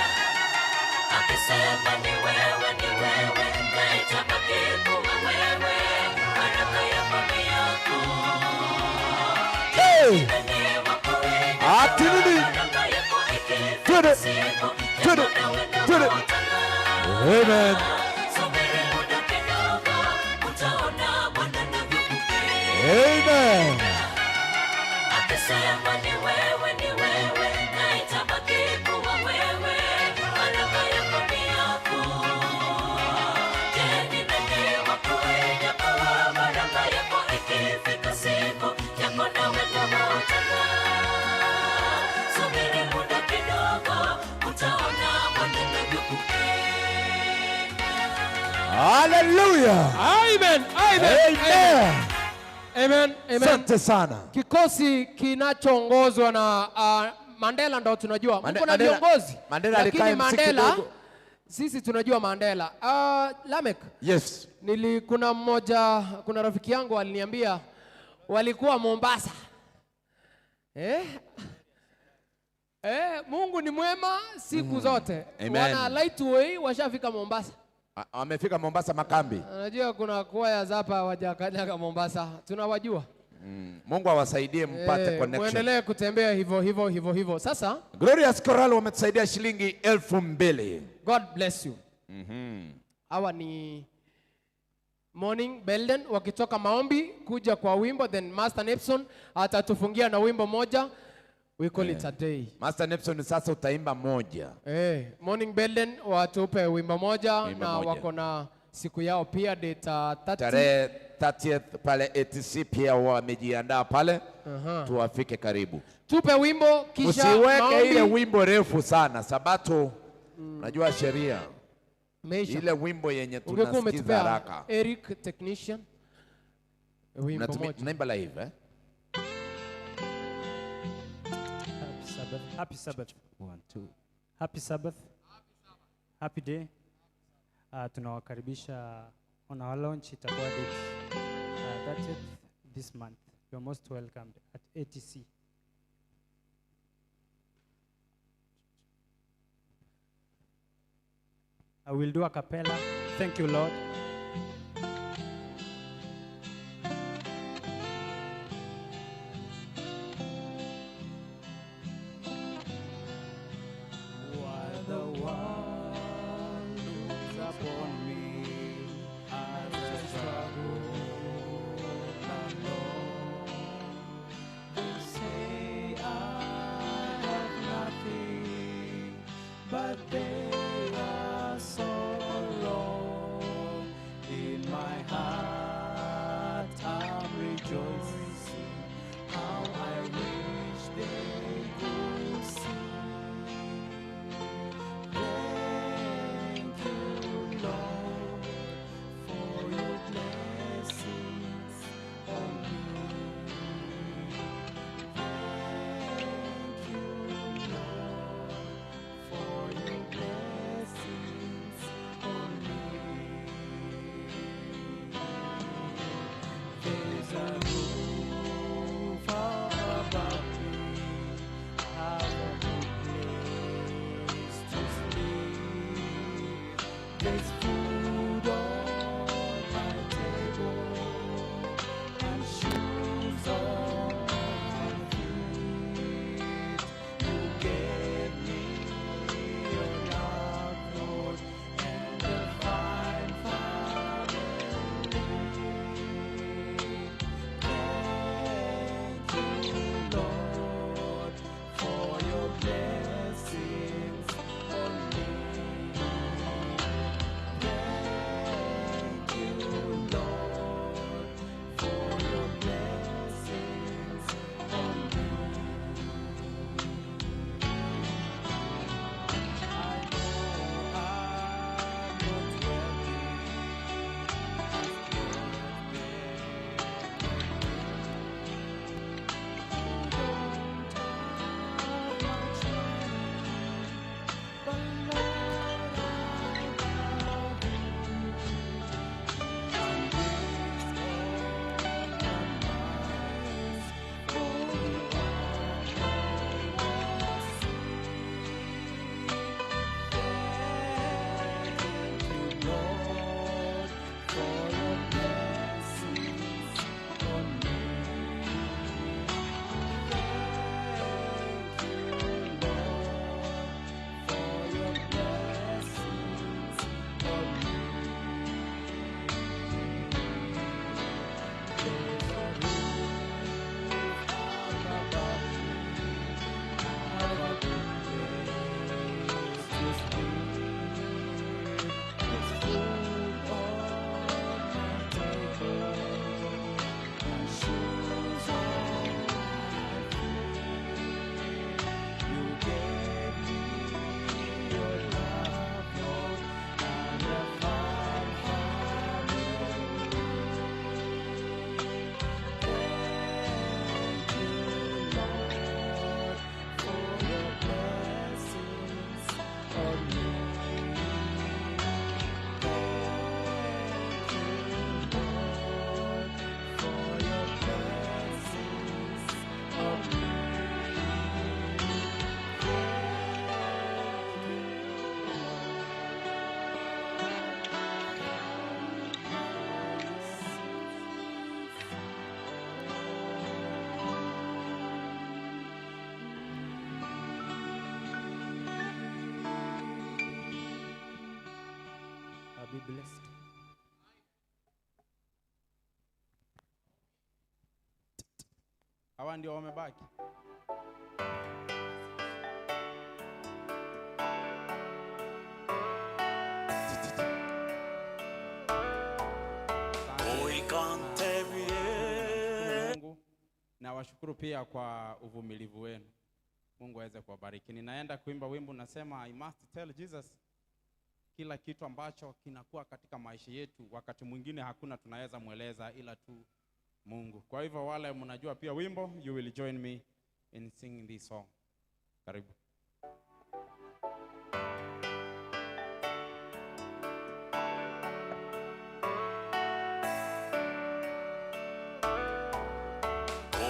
Akisema ni wewe, ni wewe, na itabaki kuwa wewe. Baraka yako ni yako. hey, Nani wako wenye ati nini? baraka yako ikifika Twende, siku ya twende, Bwana wenu twende. utang'aa. Amen. Subiri muda kidogo, utaona Bwana anavyokupenda. Amen. Akisema ni wewe, ni wewe, na itabaki kuwa wewe. Baraka yako ni yako. Je, ni nani wako wenye kuwa? Baraka yako ikifika siku ya Bwana wenu utang'aa. Subiri muda kidogo, utaona Bwana anavyokupenda. Hallelujah. Amen. Amen. Amen. Amen. Amen. Asante sana. Kikosi kinachoongozwa na Mandela ndo tunajua. Mko na viongozi. Mandela lakini alikaa MC Mandela kidogo. sisi tunajua Mandela. Lamek. Yes. Kuna rafiki yangu aliniambia walikuwa Mombasa. Mungu ni mwema siku zote. Amen. Wana Lightway washafika Mombasa. Amefika Mombasa makambi. Unajua kuna kwaya hapa hawajakanyaga Mombasa. Tunawajua. Mungu awasaidie mpate connection. Muendelee kutembea hivyo. Sasa Glorious Choral wametusaidia shilingi 2,000. God bless you. Hawa ni Morning Belden wakitoka maombi kuja kwa wimbo, then Master Nepson atatufungia na wimbo moja. We call it a day. Master Nepson sasa utaimba moja. Morning Belden watupe wimbo moja na wako na siku yao pia date 30. Tarehe 30th pale ATC pia wamejiandaa pale. Tuwafike karibu. Tupe wimbo kisha usiweke maombi. Ile wimbo refu sana Sabato. Najua sheria. Ile wimbo yenye tunasikiza haraka. Eric technician. Wimbo moja. Mnaimba live Happy Sabbath. 1, 2. Happy Sabbath. Happy day. Tunawakaribisha on our launch itakuwa date 30th this month. You're most welcomed at ATC. I will do a cappella. Thank you, Lord. While the world looks upon me as I struggle alone, they say I have nothing, but they are so wrong. In my heart I'm rejoicing, how I wish they could see. Thank you, Lord, for your blessings on me. Thank you, Lord, for your blessings on me. There's a roof above me, I have a good place to sleep. There's food on my table and shoes on my feet. You gave me your love, Lord, and a fine family. Thank you, Lord, for your blessings on me. Thank be blessed. Hawa ndio wamebaki. Mungu na washukuru pia kwa uvumilivu wenu. Mungu aweze kuwabariki. Ninaenda kuimba wimbo nasema I must tell Jesus. Kila kitu ambacho kinakuwa katika maisha yetu wakati mwingine hakuna tunaweza mueleza ila tu Mungu. Kwa hivyo wale mnajua pia wimbo, you will join me in singing this song. Karibu.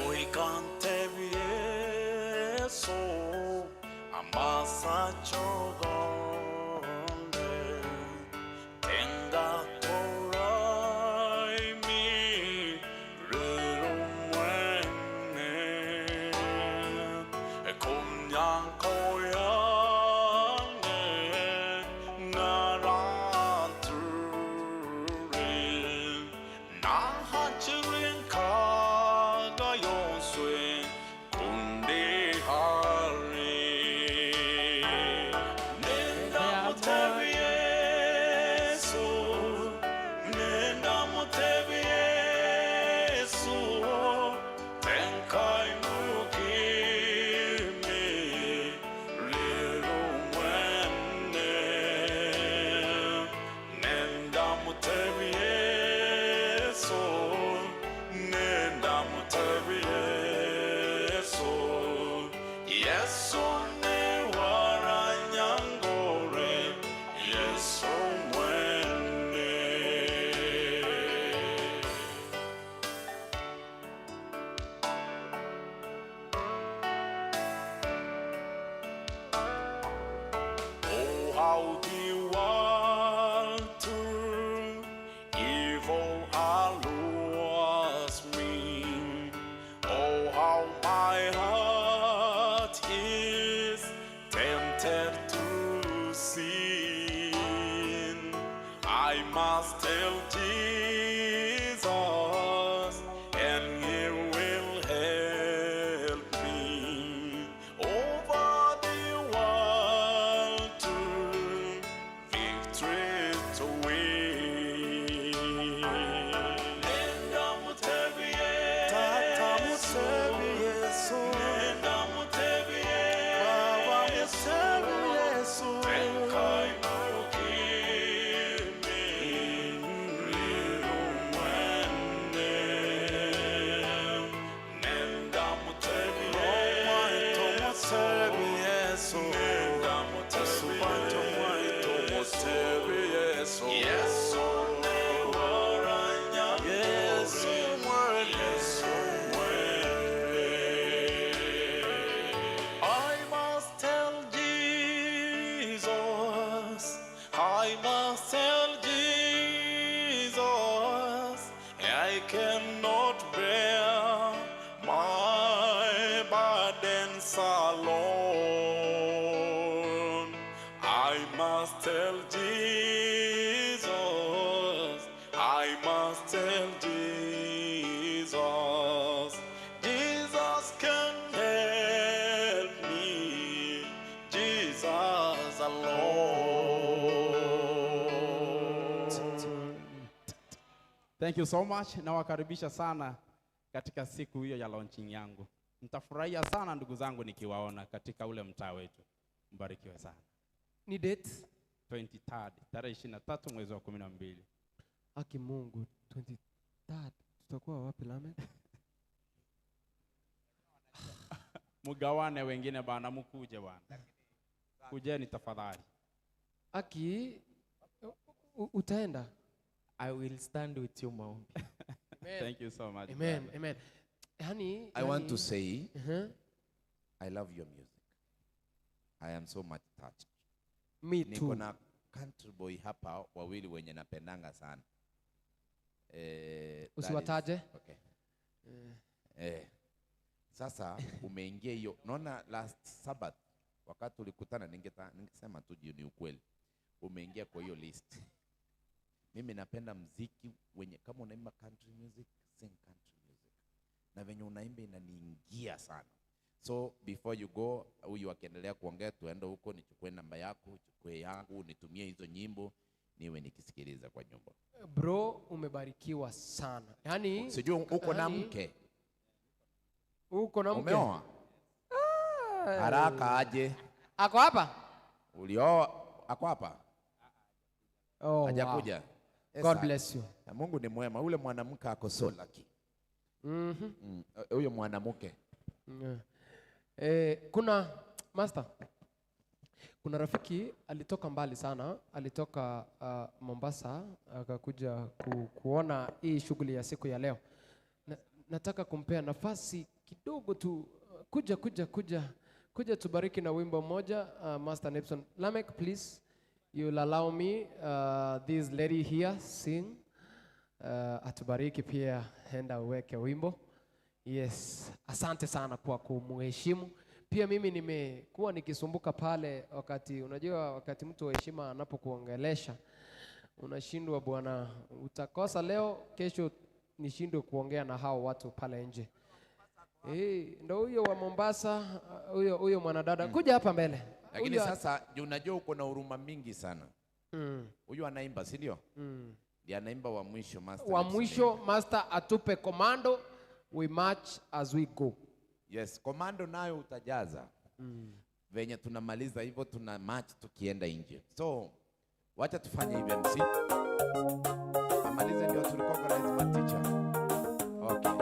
Oikante Yesu ambasa chogonde tenga torai mi rurumwene kumyanko yange naranturin nahachirin kaga yonswe kundi hari nenda mutebi Yesu nenda mutebi Yesu tenkai mukimi lirumwene nenda mutebi Yesu nenda mutebi Yesu Yesu ne waranyangore Yesu mwene Oh, how do you want to evil allows me? Oh, how my heart is tempted to sin. I must tell Jesus, and He will help me over the world to victory to win. Nenda mutebi Yesu, Tata mutebi Yesu, nenda mutebi Yesu, Baba mutebi Yesu, tenkai mukimi lirumwene. Nenda mutebi Yesu, nenda mutebi Yesu, Yesu ne waranya Yesu mwene. I must tell Jesus, I must tell Jesus, I cannot bear my burdens alone. I must tell Jesus, I must tell Jesus, Jesus can help me, Jesus alone. Thank you so much. Nawakaribisha sana katika siku hiyo ya launching yangu. Nitafurahia sana ndugu zangu nikiwaona katika ule mtaa wetu. Mbarikiwe sana. Ni date 23rd, tarehe 23 mwezi wa 12. Aki Mungu 23rd tutakuwa wapi Lamed? Mugawane wengine bana mkuje bana. Kujeni tafadhali. Aki utaenda? I will stand with you maombi. Thank you so much. Amen. brother. Amen. Honey, I want to say, uh-huh. I love your music. I am so much touched. Me Niko too. na country boy hapa wawili wenye napendanga sana. Usiwataje? Okay. Sasa umeingia hiyo. Naona last Sabbath wakati tulikutana ningesema tu ni ukweli. Umeingia kwa hiyo list. Mimi napenda mziki wenye kama unaimba country music, sing country music. Na venye unaimba inaniingia sana. So before you go, huyu akiendelea kuongea tuende huko, nichukue namba yako, nichukue yangu, nitumie hizo nyimbo niwe nikisikiliza kwa nyumba. Bro, umebarikiwa sana. Yaani sijui uko na mke. Uko na mke? Umeoa? Haraka aje. Ako hapa? Ulioa ako hapa? Oh, hajakuja. Wow. God bless you. Na Mungu ni mwema. Ule mwanamke ako so lucky. Huyo mwanamke. Kuna master. Kuna rafiki alitoka mbali sana, alitoka Mombasa akakuja kuona hii shughuli ya siku ya leo. Nataka kumpea nafasi kidogo tu kuja tubariki na wimbo mmoja. Master Nepson, Lamek, please, you'll allow me this lady here sing. Atubariki pia, henda uweke wimbo. Yes, asante sana kwa kumheshimu. Pia mimi nimekuwa nikisumbuka pale wakati, unajua wakati mtu wa heshima anapokuongelesha unashindwa bwana, utakosa leo, kesho nishindwe kuongea na hao watu pale nje. Ndio huyo wa Mombasa, huyo mwanadada. Kuja hapa mbele. Lakini sasa unajua uko na huruma mingi sana. Huyo anaimba, si ndio? Ndiye anaimba wa mwisho master. Wa mwisho master atupe komando, we march as we go. Yes, komando nayo utajaza. Venye tunamaliza hivyo tuna march tukienda nje. So wacha tufanye hivi MC. Amalize ndio tulikonga na teacher. Okay.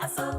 I saw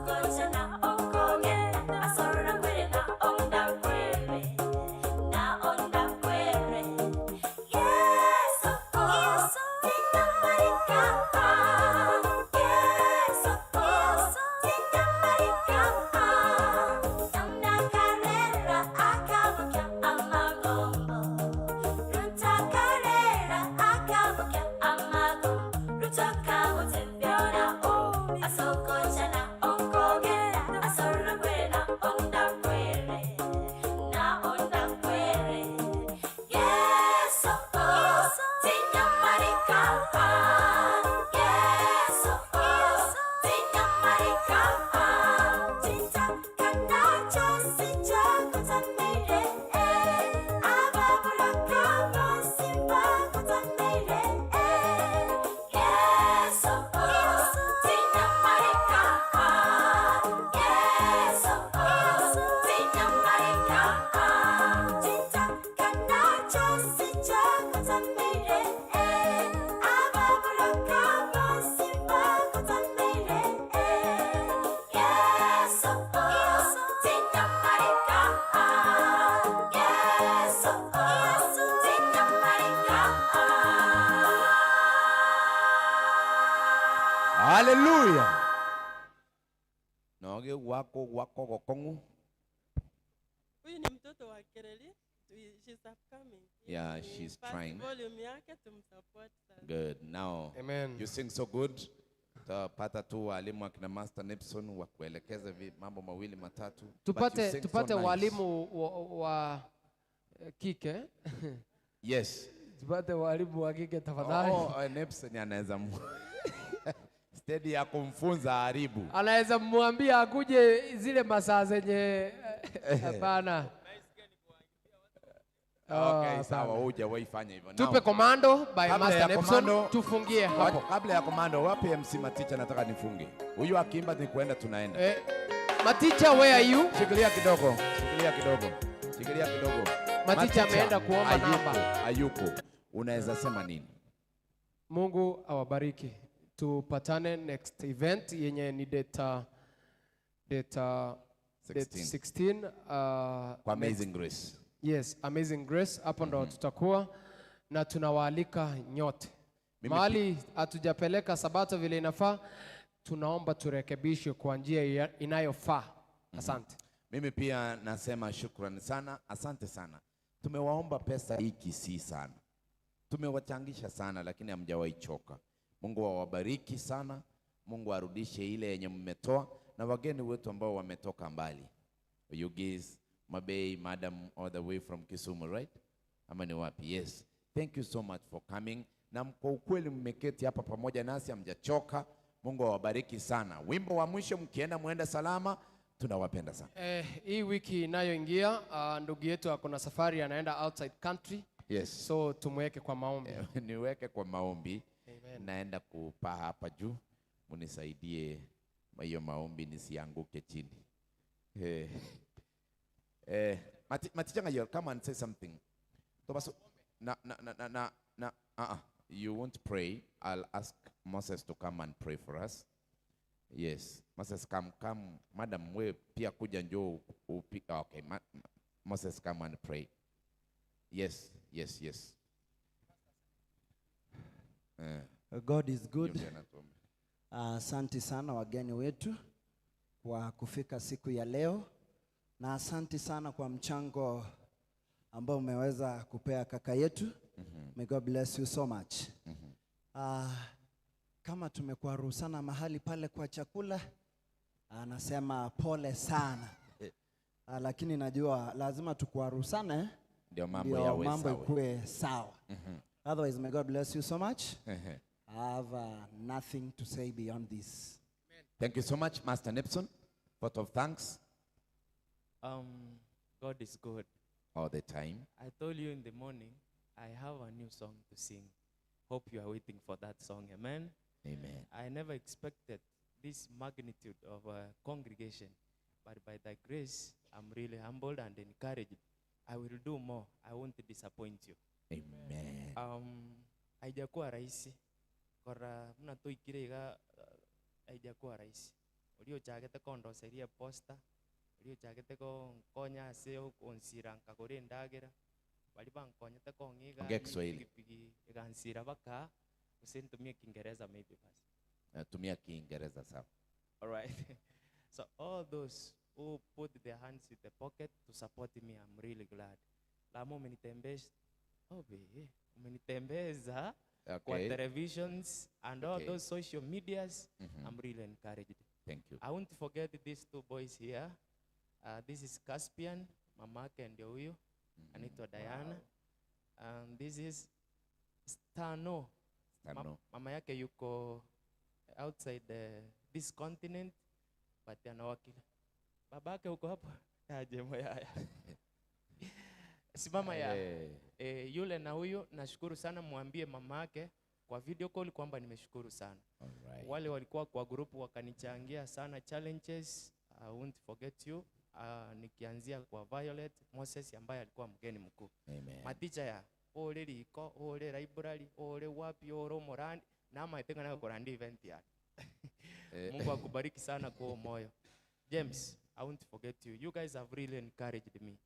Hallelujah. Noge wako gokongu. Huyu ni mtoto wa Kereli. She's upcoming. Yeah, she's trying. Volume yake tumsupport sana. Good. Now, Amen. You sing so good. Tapata tu walimu akina Master Nepson wa kuelekeza mambo mawili matatu. Tupate walimu wa kike. Yes. Tupate walimu wa kike tafadhali. Nepson anaweza steady ya kumfunza haribu. Anaweza mwambia akuje zile masaa zenye hapana. Okay, sawa, hujawahi fanya hivyo. Tupe Komando by Master Nepson, tufungie hapo. Kabla ya Komando, wapi MC Maticha nataka nifunge. Huyu akimba ni kuenda tunaenda. Maticha, where are you? Shikilia kidogo. Maticha ameenda kuomba namba. Hayuko. Unaweza sema nini? Mungu awabariki. Tupatane next event yenye ni data 16 kwa Amazing Grace. Yes, Amazing Grace. Hapo ndo tutakuwa na tunawaalika nyote. Mahali hatujapeleka Sabato vile inafaa, tunaomba turekebishe kwa njia inayofaa. Asante. Mimi pia nasema shukrani sana. Asante sana. Tumewaomba pesa hii Kisii sana. Tumewachangisha sana lakini hamjawahi choka. Mungu awabariki sana. Mungu arudishe ile yenye mmetoa, na wageni wetu ambao wametoka mbali. You guys, Mabei, Madam, all the way from Kisumu, right? Ama ni wapi? Yes. Thank you so much for coming. Na kwa ukweli mmeketi hapa pamoja nasi, hamjachoka. Mungu awabariki sana. Wimbo wa mwisho mkienda muende salama. Tunawapenda sana. Hii wiki inayoingia ndugu yetu akona safari anaenda outside country. Yes. So tumweke kwa maombi. Niweke kwa maombi. Amen. Naenda kupaa hapa juu. Munisaidie hiyo maombi nisianguke chini. Maticha Ngayo, come and say something. You won't pray. I'll ask Moses to come and pray for us. Yes, Moses come. Madam, we pia kuja njoo. Okay, Moses come and pray. Yes. God is good. Asante sana wageni wetu kwa kufika siku ya leo, na asante sana kwa mchango ambao umeweza kupea kaka yetu. May God bless you so much. Kama tumekuarusana mahali pale kwa chakula, anasema pole sana. Lakini najua lazima tukuarusane ndio mambo ikuwe sawa. Otherwise, may God bless you so much. I have nothing to say beyond this. Thank you so much, Master Nepson. Vote of thanks. God is good. All the time. I told you in the morning, I have a new song to sing. Hope you are waiting for that song. Amen. Amen. I never expected this magnitude of a congregation, but by thy grace, I'm really humbled and encouraged. I will do more. I won't disappoint you. Amen. Haijakuwa rahisi. Kora muna toikirega haijakuwa rahisi. Ulio chagete kondo seria posta. Ulio chagete ko konya seo konsira nkakore ndagera. Bali bankonyete kongiga. Ongea Kiswahili. Igansira baka usentumie Kiingereza maybe basi. Tumia Kiingereza sawa. All right. So all those who put their hands in the pocket to support me, I'm really glad. Lamo umenitembeza kwa televisions and all those social medias. I'm really encouraged. Thank you. I won't forget these two boys here. This is Caspian, mamake ndio huyo. Anaitwa Diana. And this is Stano. Mama yake yuko outside this continent, but anawakili. Babake uko hapa. Aje moya. Simama ya yule na huyo, nashukuru sana, muambie mamake kwa video call kwamba nimeshukuru sana. Alright. Wale walikuwa kwa group wakanichangia sana challenges. I won't forget you. Nikianzia kwa Violet Moses ambaye alikuwa mgeni mkuu. Amen. Maticha ya ole liko, ole library, ole wapi, ole morandi na maitenga na korandi event ya. Mungu akubariki sana kwa moyo. James, I won't forget you. You guys have really encouraged me.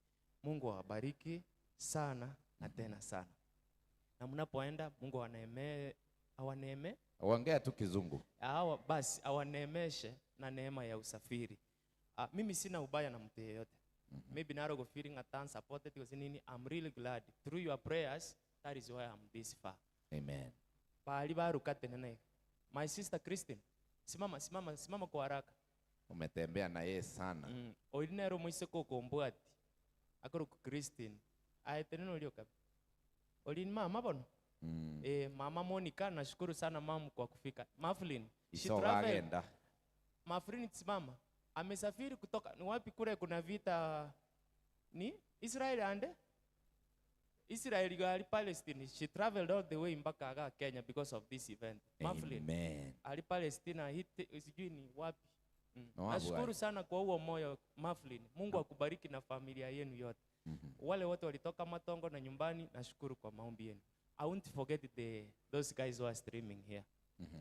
Mungu awabariki sana na tena sana. Na mnapoenda Mungu anaemee awaneme. Ongea tu Kizungu. Basi awanemeshe na neema ya usafiri. Mimi sina ubaya na mtu yeyote. Maybe narogo feeling supported because I'm really glad through your prayers, that is why I'm this far. Amen. My sister Christine, simama kwa haraka. Umetembea na yeye sana. Olinero mwise kokombwati. Akoro Christine. Aeteneno ulioka. Olin mama bono. Mama Monica, nashukuru sana mamu kwa kufika. Maflin, she traveled. Maflin simama. Amesafiri kutoka ni wapi kule kuna vita ni Israel ande? Israel gali Palestine. She traveled all the way mpaka Kenya because of this event. Maflin. Ali Palestina hit sijui ni wapi. Nashukuru sana kwa huo moyo Maflin. Mungu akubariki na familia yenu yote. Wale wote walitoka Matongo na nyumbani, nashukuru kwa maombi yenu. I won't forget those guys who are streaming here.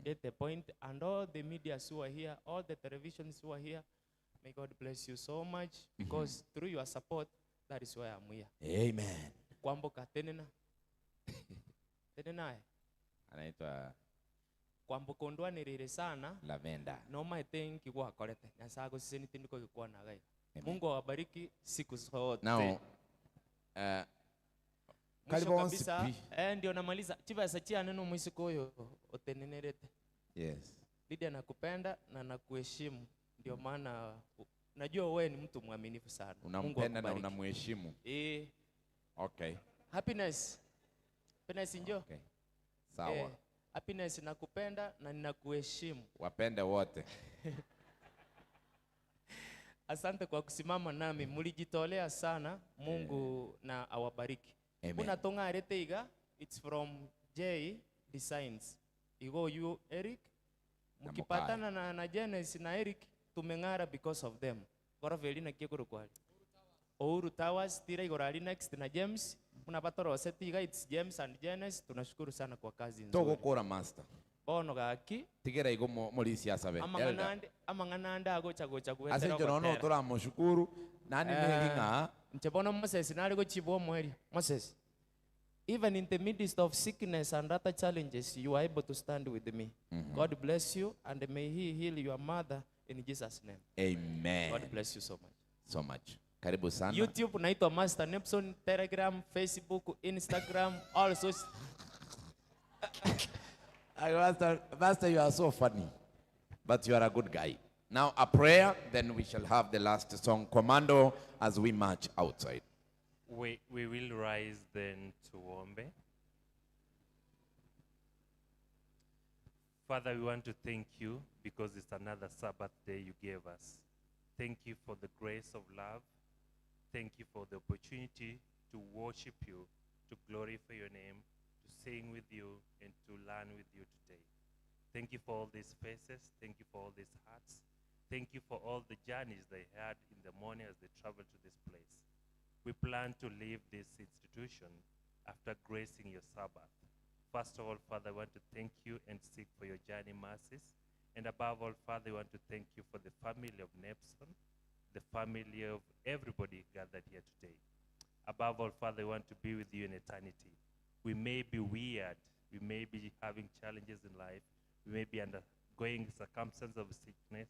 Get the point, and all the media who are here, all the televisions who are here. May God bless you so much because through your support, that is why I'm here. Amen. Kwamboka tenena. Tenena. Anaitwa Kwamboka ondwa nirire sana. Lavenda. Noma etengi kwa korete. Nyasago siseni tindiko kikuwa na gai. Mungu awabariki siku zote. Now, mwisho kabisa, ndio namaliza. Chiva sachia neno mwisho koyo otenenerete. Yes. Lydia nakupenda na nakuheshimu. Ndio maana najua wewe ni mtu mwaminifu sana. Unampenda na unamheshimu. Okay. Happiness. Happiness njoo. Okay. Sawa. Happiness nakupenda na ninakuheshimu. Wapende wote. Asante kwa kusimama nami. Mulijitolea sana. Mungu na awabariki. Unatonga arete iga. It's from J Designs. Igo you Eric. Mukipatana na Janice na Eric tumengara because of them. Kora velina kiekuru kwali. Ouru Towers tira igorali next na James. Unapata roseti iga it's James and Janice. Tunashukuru sana kwa kazi nzuri. Togo kora master. Bono gaki. Tigera igo muri siasa be. Amangananda agocha kuetera. Asenjo nono tora mushukuru. Nani melinga? Nchebono Moses nali go chibo mweli. Moses. Even in the midst of sickness and other challenges, you are able to stand with me. God bless you, and may He heal your mother in Jesus' name. Amen. God bless you so much. So much. Karibu sana. YouTube naitwa Master Nepson, Telegram, Facebook, Instagram, also. Master, you are so funny, but you are a good guy. Now a prayer, then we shall have the last song, Commando, as we march outside. We will rise then to Ombe. Father, we want to thank you because it's another Sabbath day you gave us. Thank you for the grace of love. Thank you for the opportunity to worship you, to glorify your name, to sing with you, and to learn with you today. Thank you for all these faces. Thank you for all these hearts. Thank you for all the journeys they had in the morning as they traveled to this place. We plan to leave this institution after gracing your Sabbath. First of all, Father, I want to thank you and seek for your journey mercies. And above all, Father, I want to thank you for the family of Nepson, the family of everybody gathered here today. Above all, Father, I want to be with you in eternity. We may be weird. We may be having challenges in life. We may be undergoing circumstances of sickness.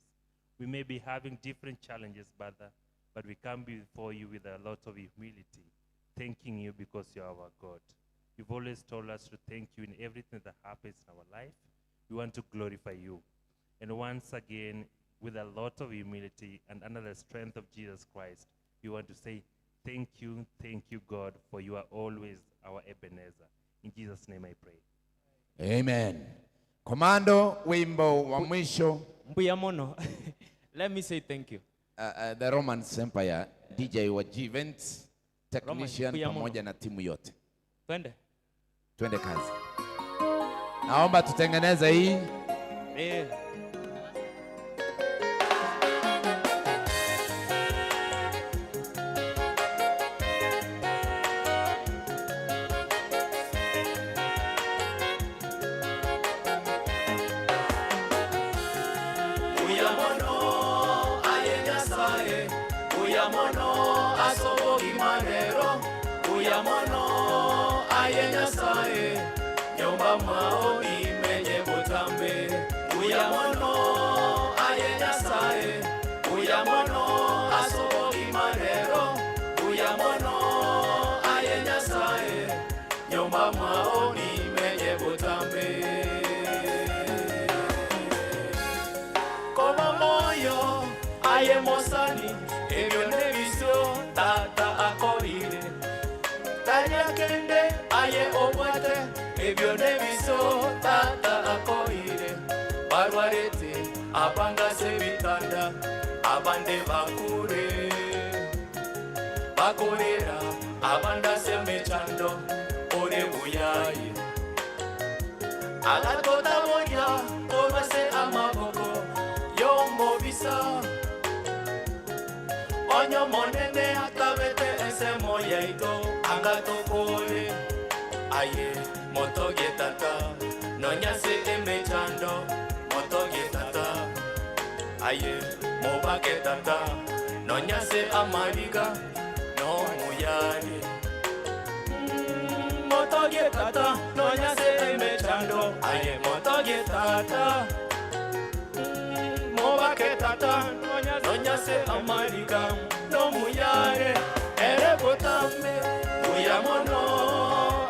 We may be having different challenges, Father. But we come before you with a lot of humility, thanking you because you are our God. You've always told us to thank you in everything that happens in our life. We want to glorify you. And once again, with a lot of humility and under the strength of Jesus Christ, we want to say thank you, God, for you are always our Ebenezer. In Jesus' name I pray. Amen. Commando, wimbo wa mwisho. Mbuya mono. Let me say thank you. The Roman Empire, DJ wa Events, technician pamoja na timu yote. Twende kazi. Naomba tutengeneze hii. Uyamono aye Nyasaye nyumba mwao ime Uyamono aye Nyasaye, uyamono asobogi marero, uyamono aye Nyasaye, nyumba maoni menye butambe. Koma moyo aye mosani, ebyo nebiso tata akorire. Tanya kende aye obwate, ebyo nebiso tata akorire. Barwarete abanga sebitanda, abande bakure. Bakorera abanda semechando, ore buyaye. Agatota moya, obase amaboko, yombo bisa. Onyo monene akabete ese moya ito, agatokole. Aye, motoge tata, nonya se emechando, motoge tata. Aye, mobake tata, nonya se amariga, no muyari. Motoge tata, nonya se emechando, aye, motoge tata. Mobake tata, nonya se amariga, no muyare, ere botambe, uyamono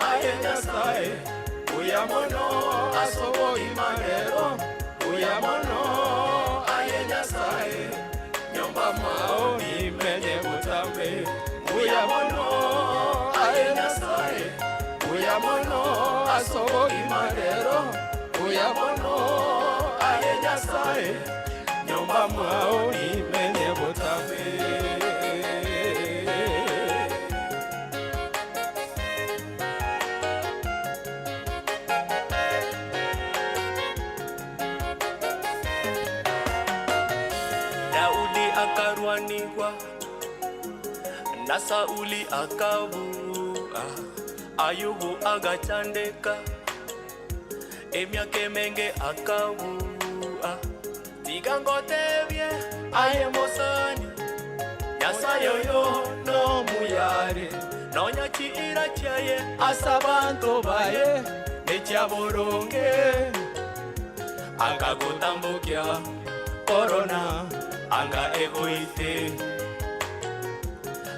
aye Nyasaye, uyamono asobo imarero, uyamono aye Nyasaye, nyomba maoni menye botambe, uyamono aye Nyasaye, uyamono asobo imarero, uyamono aye Nyasaye, nyomba maoni menye botambe. Daudi akarwanirwa na Sauli akabua, Ayubu agachandeka emyaka emenge akabua. Tigangotebye aye mosani, Nyasaye yo no muyare, nonya chiira chaye asabanto baye nechaboronge. Akagotambukya corona anga egoite,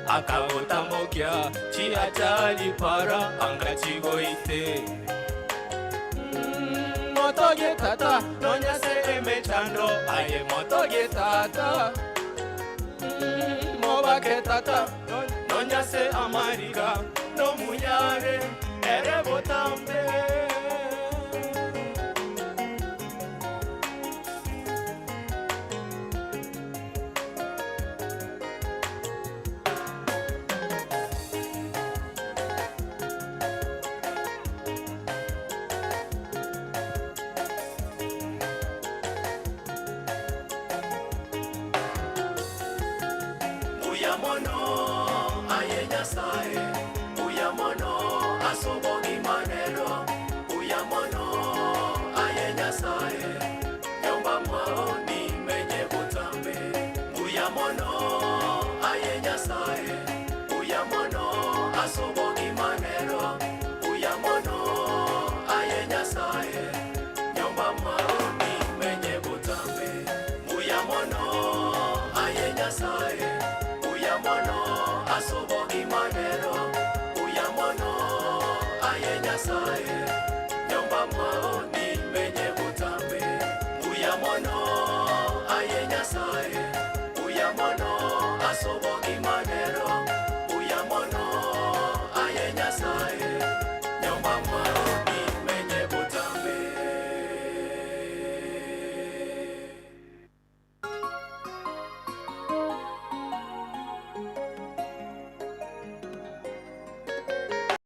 akagotambukya chiachali para anga chigoite. Motoge tata, nonya se emechando, aye motoge tata. Mobake tata, nonya se amariga, no muyare, ere botambe. Uyamono aye Nyasaye, uyamono asobo